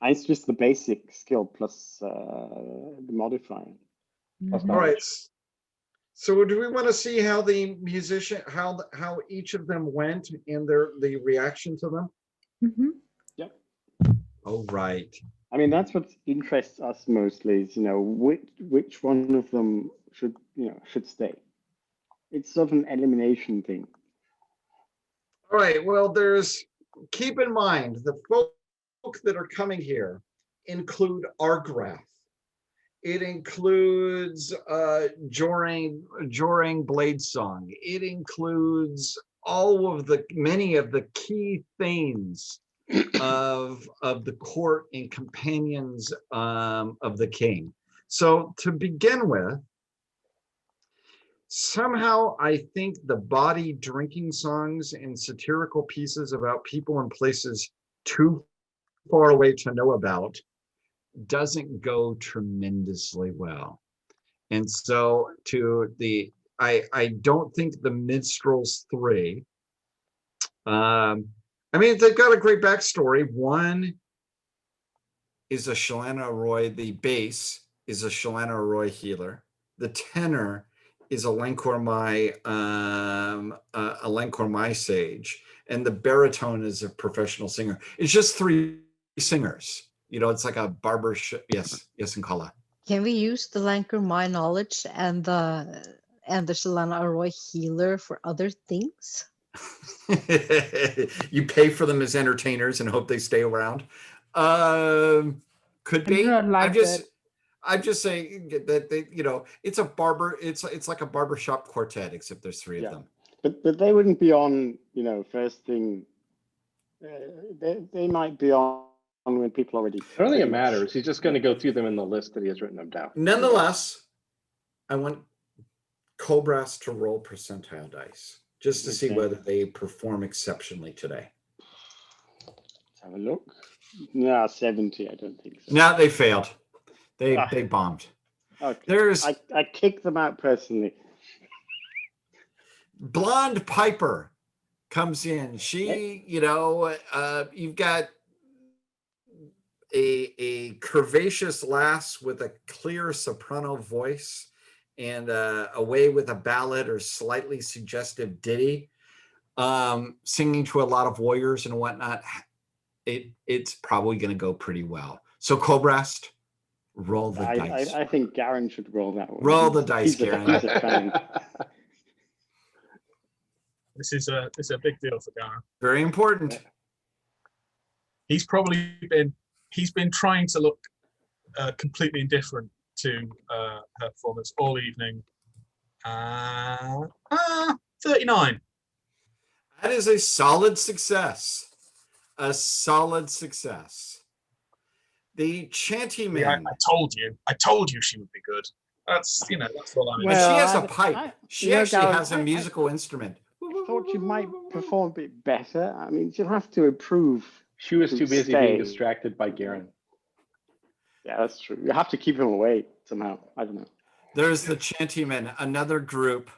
[SPEAKER 5] It's just the basic skill plus the modifier.
[SPEAKER 3] Mhm.
[SPEAKER 1] All right. So do we want to see how the musician, how each of them went and the reaction to them?
[SPEAKER 3] Hmm.
[SPEAKER 5] Yep.
[SPEAKER 1] Oh, right.
[SPEAKER 5] I mean, that's what interests us mostly is, which one of them should stay. It's sort of an elimination thing.
[SPEAKER 1] All right. Well, keep in mind the folk that are coming here include Argrath. It includes Joring Bladesong. It includes many of the key thanes of the court and companions of the king. So to begin with, somehow I think the bawdy drinking songs and satirical pieces about people and places too far away to know about doesn't go tremendously well. And so I don't think the Minstrels 3, I mean, they've got a great backstory. One is a Shalana Roy, the bass is a Shalana Roy healer. The tenor is a Lancor Mai sage, and the baritone is a professional singer. It's just 3 singers. It's like a barber. Yes, Nkala.
[SPEAKER 6] Can we use the Lancor My knowledge and the Shalana Arroy healer for other things?
[SPEAKER 7] You pay for them as entertainers and hope they stay around. Could be. I'm just saying that it's a barber. It's like a barbershop quartet, except there's 3 of them.
[SPEAKER 5] But they wouldn't be on. First thing. They might be on when people already.
[SPEAKER 2] I don't think it matters. He's just going to go through them in the list that he has written them down.
[SPEAKER 7] Nonetheless, I want Cobras to roll percentile dice just to see whether they perform exceptionally today.
[SPEAKER 5] Let's have a look. No, 70. I don't think so.
[SPEAKER 7] No, they failed. They bombed.
[SPEAKER 5] Okay. I kicked them out personally.
[SPEAKER 7] Blonde Piper comes in. She, you've got a curvaceous lass with a clear soprano voice and away with a ballad or slightly suggestive ditty, singing to a lot of warriors and whatnot. It's probably going to go pretty well. So Cobrast, roll the dice.
[SPEAKER 5] I think Garen should roll that one.
[SPEAKER 7] Roll the dice, Garen.
[SPEAKER 5] He's a fan.
[SPEAKER 4] This is a big deal for Garen.
[SPEAKER 7] Very important.
[SPEAKER 4] He's been trying to look completely indifferent to her performance all evening. 39.
[SPEAKER 7] That is a solid success. A solid success. The Chantyman.
[SPEAKER 4] Yeah, I told you she would be good. That's all I mean.
[SPEAKER 7] And she has a pipe. She actually has a musical instrument.
[SPEAKER 5] I thought she might perform a bit better. I mean, she'll have to improve.
[SPEAKER 2] She was too busy being distracted by Garen.
[SPEAKER 5] Yeah, that's true. You have to keep him away somehow. I don't know.
[SPEAKER 7] There's the Chantymen, another group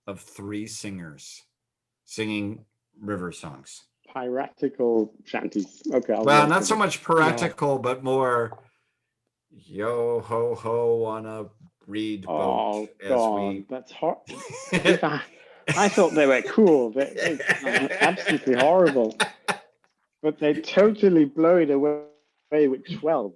[SPEAKER 7] of 3 singers singing river songs.
[SPEAKER 5] Piratical shanties. Okay.
[SPEAKER 7] Well, not so much piratical, but more yo ho ho on a reed boat.
[SPEAKER 5] That's hot. I thought they were cool. They're absolutely horrible. But they totally blow it away with 12.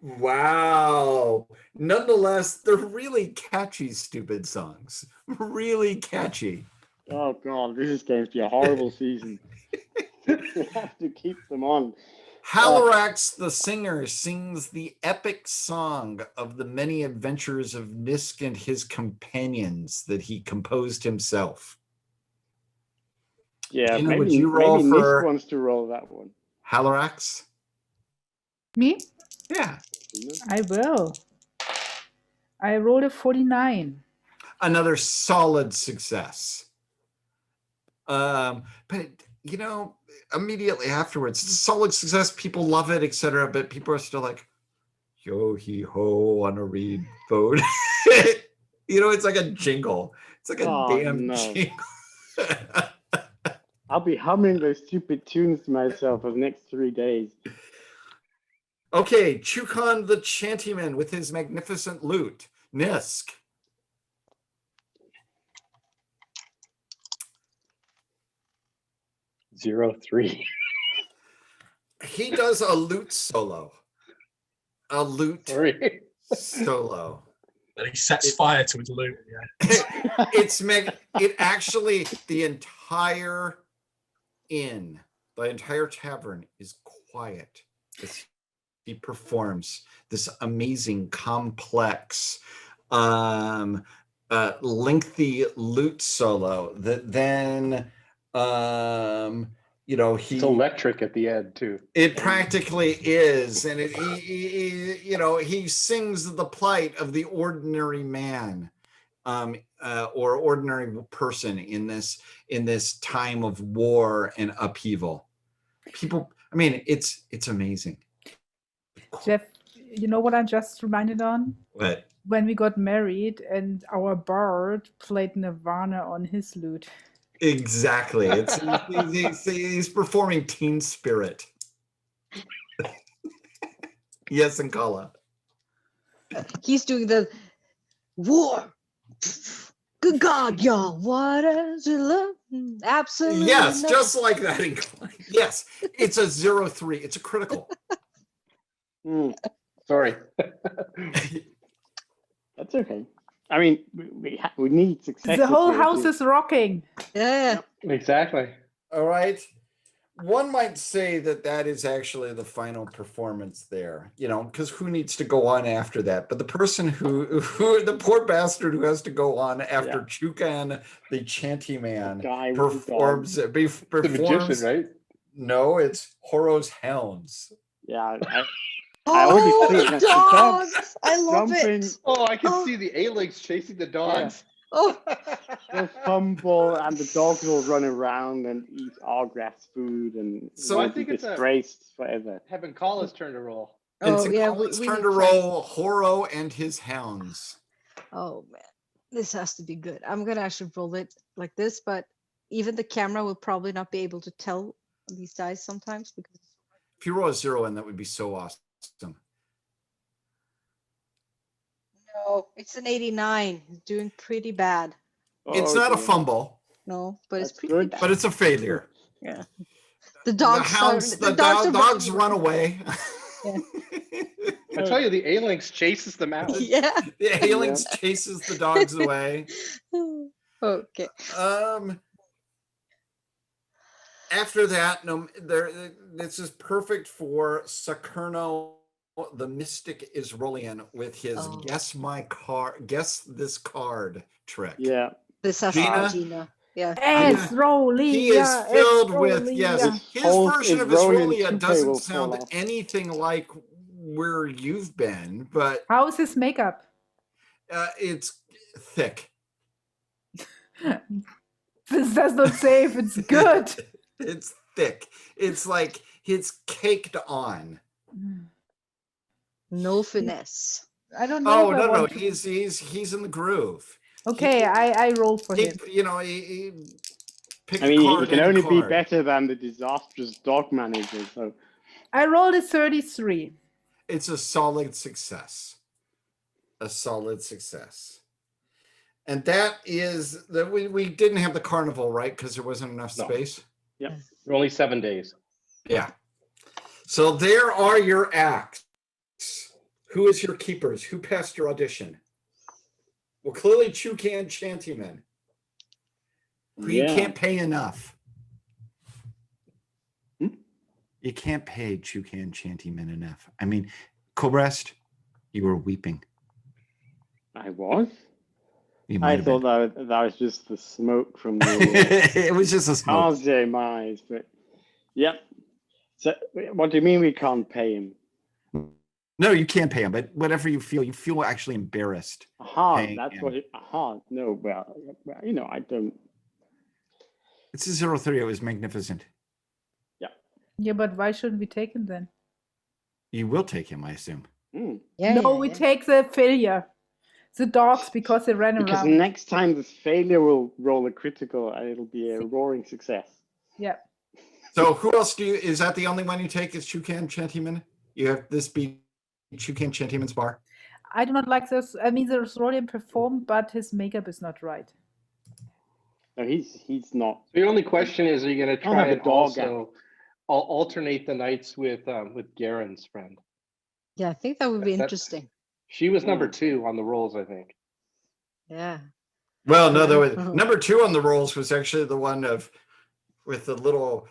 [SPEAKER 7] Wow. Nonetheless, they're really catchy, stupid songs. Really catchy.
[SPEAKER 5] Oh, God, this is going to be a horrible season. We have to keep them on.
[SPEAKER 7] Halorax the singer sings the epic song of the many adventures of Nisk and his companions that he composed himself.
[SPEAKER 5] Yeah,
[SPEAKER 7] Gina,
[SPEAKER 5] maybe Nisk wants to roll that one.
[SPEAKER 7] Halorax?
[SPEAKER 3] Me?
[SPEAKER 7] Yeah.
[SPEAKER 3] I will. I rolled a 49.
[SPEAKER 7] Another solid success. But immediately afterwards, it's a solid success. People love it, etc. But people are still like, yo he ho on a reed boat. It's like a jingle. It's like a damn jingle.
[SPEAKER 5] I'll be humming those stupid tunes to myself for the next 3 days.
[SPEAKER 7] Okay, Chukon the Chantyman with his magnificent lute. Nisk.
[SPEAKER 2] 0-3.
[SPEAKER 7] He does a lute solo. A lute
[SPEAKER 2] 3.
[SPEAKER 7] solo.
[SPEAKER 4] And he sets fire to his loot. Yeah.
[SPEAKER 7] It actually, the entire inn, the entire tavern is quiet as he performs this amazing, complex, lengthy lute solo that then,
[SPEAKER 2] It's electric at the end too.
[SPEAKER 7] it practically is, and he sings the plight of the ordinary man, or ordinary person in this time of war and upheaval. People, I mean, it's amazing.
[SPEAKER 3] Jeff, you know what I'm just reminded on?
[SPEAKER 7] What?
[SPEAKER 3] When we got married and our bard played Nirvana on his lute.
[SPEAKER 7] Exactly. He's performing Teen Spirit. Yes, and Kala.
[SPEAKER 6] He's doing the war. Good God, y'all! What is it? Love? Absolutely.
[SPEAKER 7] Yes,
[SPEAKER 6] nothing.
[SPEAKER 7] just like that. Yes, it's a 0-3. It's a critical.
[SPEAKER 2] Sorry.
[SPEAKER 5] That's okay. I mean, we need success.
[SPEAKER 3] The whole house is rocking.
[SPEAKER 6] Yeah.
[SPEAKER 2] Exactly.
[SPEAKER 7] All right. One might say that is actually the final performance there, because who needs to go on after that? But the person who the poor bastard who has to go on after Chukan, the chanty man, performs.
[SPEAKER 2] The magician, right?
[SPEAKER 7] No, it's Horos Hounds.
[SPEAKER 5] Yeah.
[SPEAKER 6] I
[SPEAKER 5] already see it.
[SPEAKER 6] dogs! I love
[SPEAKER 5] Jumping.
[SPEAKER 6] it.
[SPEAKER 2] Oh, I can see the A-Links chasing the dogs.
[SPEAKER 6] Oh,
[SPEAKER 5] They'll fumble and the dogs will run around and eat Argrath's food, and
[SPEAKER 7] So
[SPEAKER 2] I think it's
[SPEAKER 5] disgraced forever.
[SPEAKER 2] Having Kala's turn to roll.
[SPEAKER 7] It's
[SPEAKER 6] yeah.
[SPEAKER 7] Colin's
[SPEAKER 6] We
[SPEAKER 7] turn
[SPEAKER 6] need
[SPEAKER 7] to
[SPEAKER 6] to-
[SPEAKER 7] roll Horo and his hounds.
[SPEAKER 6] Oh man, this has to be good. I'm gonna actually roll it like this, but even the camera will probably not be able to tell these dice sometimes because.
[SPEAKER 7] If you roll a 0 in, that would be so awesome.
[SPEAKER 6] No, it's an 89. He's doing pretty bad.
[SPEAKER 7] It's not a fumble,
[SPEAKER 6] No, but it's
[SPEAKER 5] That's
[SPEAKER 6] pretty
[SPEAKER 5] good.
[SPEAKER 6] bad.
[SPEAKER 7] but it's a failure.
[SPEAKER 6] Yeah. The dogs.
[SPEAKER 7] The
[SPEAKER 6] are
[SPEAKER 7] dogs
[SPEAKER 6] running
[SPEAKER 7] run away.
[SPEAKER 2] I tell you, the A-Links chases them out.
[SPEAKER 6] Yeah.
[SPEAKER 7] The aliens chases the dogs away.
[SPEAKER 6] Okay.
[SPEAKER 7] After that, this is perfect for Sakurno, the mystic Israelian, with his guess this card trick.
[SPEAKER 5] Yeah.
[SPEAKER 6] This has
[SPEAKER 7] Gina?
[SPEAKER 6] to be Gina. Yeah.
[SPEAKER 3] Esrolia.
[SPEAKER 7] He is filled with
[SPEAKER 3] Esrolia.
[SPEAKER 7] his
[SPEAKER 5] whole
[SPEAKER 7] version of
[SPEAKER 5] Israelian
[SPEAKER 7] Israelia
[SPEAKER 5] toupee
[SPEAKER 7] doesn't
[SPEAKER 5] will
[SPEAKER 7] sound
[SPEAKER 5] fall off.
[SPEAKER 7] anything like where you've been, but
[SPEAKER 3] How's his makeup?
[SPEAKER 7] it's thick.
[SPEAKER 3] This does not say if it's good.
[SPEAKER 7] It's thick. It's like it's caked on.
[SPEAKER 6] No finesse.
[SPEAKER 3] I don't know.
[SPEAKER 7] Oh
[SPEAKER 3] if I
[SPEAKER 7] no,
[SPEAKER 3] want to-
[SPEAKER 7] he's in the groove.
[SPEAKER 3] Okay, I roll for him.
[SPEAKER 7] He pick
[SPEAKER 5] I mean,
[SPEAKER 7] a card.
[SPEAKER 5] he can
[SPEAKER 7] any
[SPEAKER 5] only be
[SPEAKER 7] card.
[SPEAKER 5] better than the disastrous dog manager. So
[SPEAKER 3] I rolled a 33.
[SPEAKER 7] It's a solid success. A solid success. And that is that we didn't have the carnival, right? Because there wasn't enough
[SPEAKER 2] No.
[SPEAKER 7] space.
[SPEAKER 2] For only 7 days.
[SPEAKER 7] Yeah. So there are your acts. Who is your keepers? Who passed your audition? Well, clearly Chukan Chantyman. Who you can't pay enough. You can't pay Chukan Chantyman enough. I mean, Kobrest, you were weeping.
[SPEAKER 5] I was.
[SPEAKER 7] You might
[SPEAKER 5] I
[SPEAKER 7] have
[SPEAKER 5] thought
[SPEAKER 7] been.
[SPEAKER 5] that was just the smoke from the
[SPEAKER 7] It was just a smoke.
[SPEAKER 5] RJ Mize, but yep. So what do you mean we can't pay him?
[SPEAKER 7] No, you can't pay him, but whatever you feel actually embarrassed.
[SPEAKER 5] Aha,
[SPEAKER 7] paying
[SPEAKER 5] that's
[SPEAKER 7] him.
[SPEAKER 5] what it. Aha, no, well, I don't.
[SPEAKER 7] It's a 0-3. It was magnificent.
[SPEAKER 3] Yeah, but why shouldn't we take him then?
[SPEAKER 7] You will take him, I assume.
[SPEAKER 6] Yeah.
[SPEAKER 3] No,
[SPEAKER 6] yeah,
[SPEAKER 3] we
[SPEAKER 6] yeah.
[SPEAKER 3] take the failure. The dogs because they ran
[SPEAKER 5] Because
[SPEAKER 3] around.
[SPEAKER 5] next time this failure will roll a critical and it'll be a roaring success.
[SPEAKER 3] Yeah.
[SPEAKER 7] So who else is that the only one you take is Chukan Chantyman? You have this be Chukan Chantyman's bar?
[SPEAKER 3] I do not like this. I mean, the Rolian performed, but his makeup is not right.
[SPEAKER 5] No, he's not.
[SPEAKER 2] The only question is, are you going to
[SPEAKER 5] Don't
[SPEAKER 2] try
[SPEAKER 5] have a
[SPEAKER 2] and
[SPEAKER 5] dog
[SPEAKER 2] also alternate the nights with Garen's friend?
[SPEAKER 6] Yeah, I think that would be
[SPEAKER 2] That-
[SPEAKER 6] interesting.
[SPEAKER 2] She was number 2 on the rolls, I think.
[SPEAKER 6] Yeah.
[SPEAKER 7] Well, no, there was number 2 on the rolls was actually the one with the little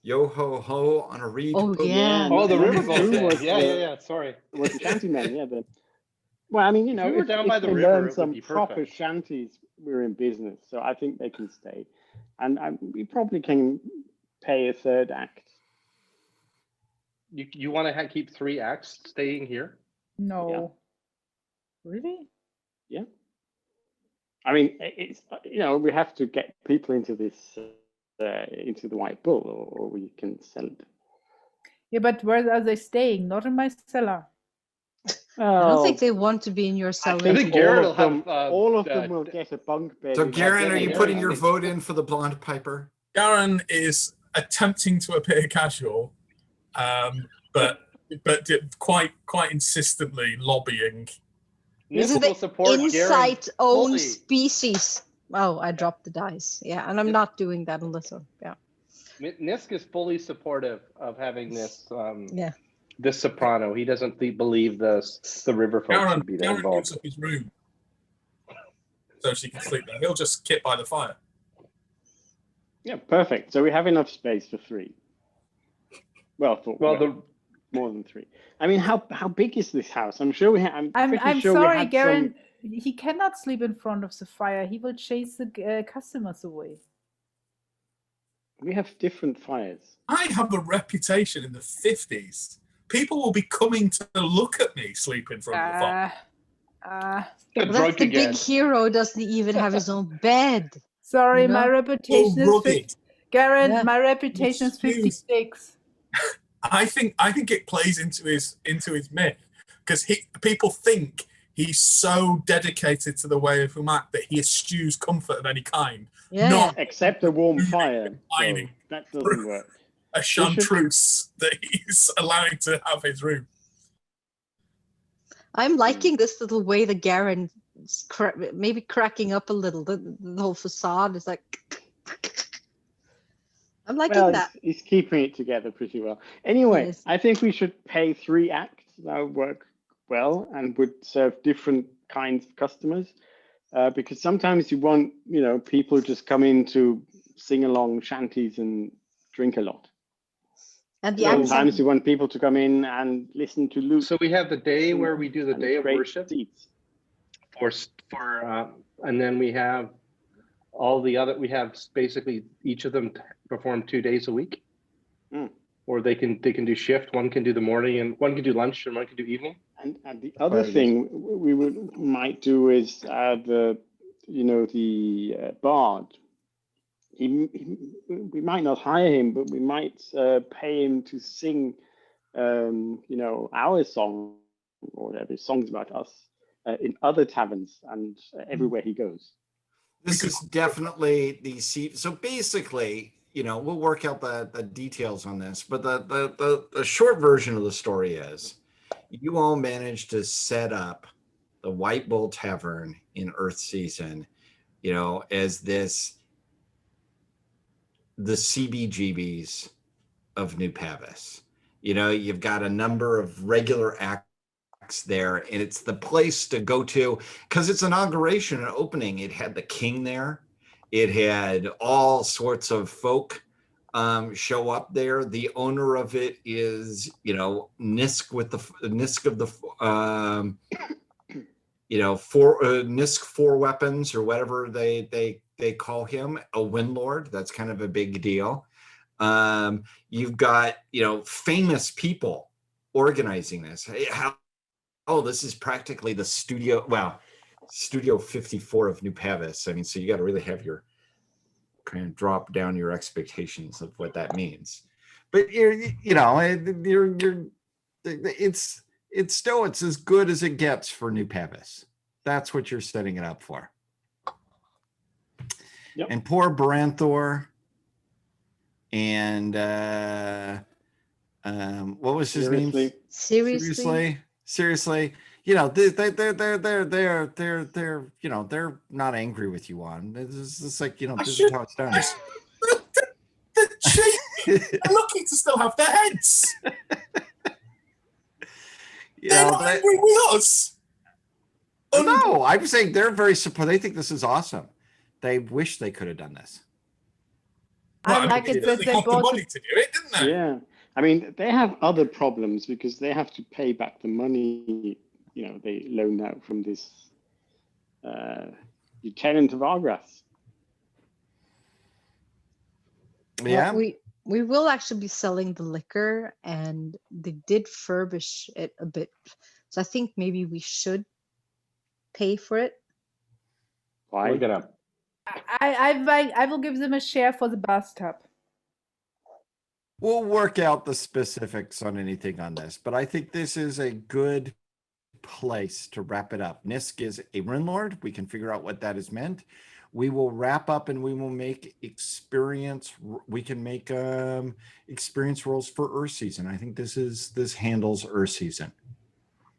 [SPEAKER 7] yo ho ho on a reed.
[SPEAKER 6] Oh,
[SPEAKER 5] Oh,
[SPEAKER 6] yeah.
[SPEAKER 2] Oh, the
[SPEAKER 5] number
[SPEAKER 2] riverboat.
[SPEAKER 5] 2
[SPEAKER 2] thing.
[SPEAKER 5] was
[SPEAKER 2] Yeah. Sorry.
[SPEAKER 5] was the shantymen. Yeah, well, I mean,
[SPEAKER 2] If we were down by the
[SPEAKER 5] they
[SPEAKER 2] river,
[SPEAKER 5] learn
[SPEAKER 2] it would
[SPEAKER 5] some
[SPEAKER 2] be
[SPEAKER 5] proper
[SPEAKER 2] perfect.
[SPEAKER 5] shanties, we're in business, so I think they can stay, and we probably can pay a third act.
[SPEAKER 2] You want to keep 3 acts staying here?
[SPEAKER 3] No. Really?
[SPEAKER 5] Yeah. I mean, it's we have to get people into this into the White Bull, or we can sell it.
[SPEAKER 3] Yeah, but where are they staying? Not in my cellar.
[SPEAKER 6] I don't think they want to be in your
[SPEAKER 5] I
[SPEAKER 6] cellar.
[SPEAKER 5] think
[SPEAKER 2] Garrett will
[SPEAKER 5] all of
[SPEAKER 2] have,
[SPEAKER 5] them will get a bunk bed.
[SPEAKER 7] So,
[SPEAKER 5] in
[SPEAKER 7] Garen, are you
[SPEAKER 2] yeah,
[SPEAKER 7] putting
[SPEAKER 2] I
[SPEAKER 7] your
[SPEAKER 2] mean-
[SPEAKER 7] vote in for the blonde piper?
[SPEAKER 4] Garen is attempting to appear casual, but quite insistently lobbying.
[SPEAKER 6] This is
[SPEAKER 2] Nisk will
[SPEAKER 6] the
[SPEAKER 2] support Garen
[SPEAKER 6] insight own
[SPEAKER 2] fully.
[SPEAKER 6] species. Oh, I dropped the dice. Yeah, and I'm not doing that unless
[SPEAKER 2] Nisk is fully supportive of having this
[SPEAKER 6] Yeah.
[SPEAKER 2] this soprano. He doesn't believe the river folk
[SPEAKER 4] Garen
[SPEAKER 2] should be there
[SPEAKER 4] gives
[SPEAKER 2] involved.
[SPEAKER 4] up his room so she can sleep there. He'll just kit by the fire.
[SPEAKER 5] Yeah, perfect. So we have enough space for 3. Well, more than 3. I mean, how big is this house? I'm sure we have.
[SPEAKER 3] I'm sorry, Garen. He cannot sleep in front of the fire. He will chase the customers away.
[SPEAKER 5] We have different fires.
[SPEAKER 4] I have a reputation in the 50s. People will be coming to look at me sleep in front of the fire.
[SPEAKER 2] They're
[SPEAKER 6] well,
[SPEAKER 2] drunk
[SPEAKER 6] that's the
[SPEAKER 2] again.
[SPEAKER 6] big hero doesn't even have his own bed.
[SPEAKER 3] Sorry,
[SPEAKER 6] No.
[SPEAKER 3] my reputation is
[SPEAKER 4] rugged.
[SPEAKER 3] Garen.
[SPEAKER 6] Yeah.
[SPEAKER 3] My reputation is
[SPEAKER 4] Excuse.
[SPEAKER 3] 56.
[SPEAKER 4] I think it plays into his myth because people think he's so dedicated to the way of Humak that he eschews comfort of any kind.
[SPEAKER 6] Yeah.
[SPEAKER 4] Not
[SPEAKER 5] Except a warm fire. So
[SPEAKER 4] Mining.
[SPEAKER 5] that doesn't work.
[SPEAKER 4] a chartreuse that he's allowing to have his room.
[SPEAKER 6] I'm liking this little way that Garen maybe cracking up a little. The whole facade is like. I'm liking that.
[SPEAKER 5] He's keeping it together pretty well. Anyway,
[SPEAKER 6] Yes.
[SPEAKER 5] I think we should pay 3 acts. That would work well and would serve different kinds of customers. Because sometimes you want, people just come in to sing along shanties and drink a lot.
[SPEAKER 6] And the
[SPEAKER 5] Sometimes
[SPEAKER 6] accent.
[SPEAKER 5] you want people to come in and listen to Luke.
[SPEAKER 2] So we have the day where we do the
[SPEAKER 5] and
[SPEAKER 2] day of
[SPEAKER 5] create
[SPEAKER 2] worship
[SPEAKER 5] seats.
[SPEAKER 2] and then we have all the other. We have basically each of them perform 2 days a week, or they can do shift. One can do the morning, and one can do lunch, and one can do evening.
[SPEAKER 5] And the other thing we might do is the bard. We might not hire him, but we might pay him to sing, our song or whatever songs about us in other taverns and everywhere he goes.
[SPEAKER 7] This is definitely the seat. So basically, we'll work out the details on this, but the short version of the story is you all managed to set up the White Bull Tavern in Earth Season, as the CBGBs of New Pavis. You've got a number of regular acts there, and it's the place to go to because it's inauguration and opening. It had the king there. It had all sorts of folk show up there. The owner of it is, Nisk with the Nisk of the Nisk 4 weapons or whatever they call him, a Windlord. That's kind of a big deal. You've got, famous people organizing this. This is practically the Studio 54 of New Pavis. I mean, so you got to really have your kind of drop down your expectations of what that means. But it's as good as it gets for New Pavis. That's what you're setting it up for.
[SPEAKER 5] Yep.
[SPEAKER 7] And poor Baranthor and what was his name?
[SPEAKER 6] Seriously.
[SPEAKER 7] Seriously, they're they're not angry with you on. It's just like, this is how it's done.
[SPEAKER 4] They're cheap. They're lucky to still have their heads. They're not angry with us.
[SPEAKER 7] No, I'm saying they're very supportive. They think this is awesome. They wish they could have done this.
[SPEAKER 4] Well,
[SPEAKER 3] I like it that
[SPEAKER 4] they
[SPEAKER 3] they
[SPEAKER 4] got the
[SPEAKER 3] bought
[SPEAKER 4] money to do it, didn't they?
[SPEAKER 5] Yeah. I mean, they have other problems because they have to pay back the money, they loaned out from this lieutenant of Argrass.
[SPEAKER 7] Yeah.
[SPEAKER 6] Well, we will actually be selling the liquor, and they did furbish it a bit. So I think maybe we should pay for it.
[SPEAKER 5] Why?
[SPEAKER 2] Look it up.
[SPEAKER 3] I will give them a share for the bathtub.
[SPEAKER 7] We'll work out the specifics on anything on this, but I think this is a good place to wrap it up. Nisk is a Rune Lord. We can figure out what that is meant. We will wrap up and we will make experience. We can make experience rolls for Earth season. I think this handles Earth season.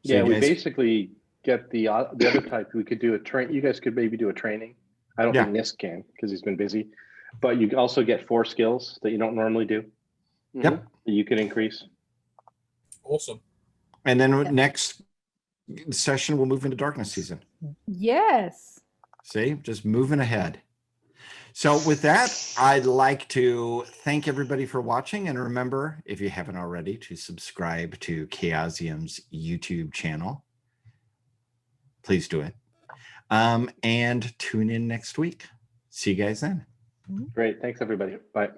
[SPEAKER 7] So
[SPEAKER 2] Yeah,
[SPEAKER 7] you
[SPEAKER 2] we
[SPEAKER 7] guys-
[SPEAKER 2] basically get the other type. We could do a train. You guys could maybe do a training. I don't think Nisk can because he's been busy. But you also get 4 skills that you don't normally do.
[SPEAKER 7] Yep.
[SPEAKER 2] That you can increase.
[SPEAKER 4] Awesome.
[SPEAKER 7] And then next session, we'll move into darkness season.
[SPEAKER 3] Yes.
[SPEAKER 7] See, just moving ahead. So with that, I'd like to thank everybody for watching. And remember, if you haven't already, to subscribe to Chaosium's YouTube channel. Please do it. And tune in next week. See you guys then.
[SPEAKER 2] Great. Thanks, everybody. Bye.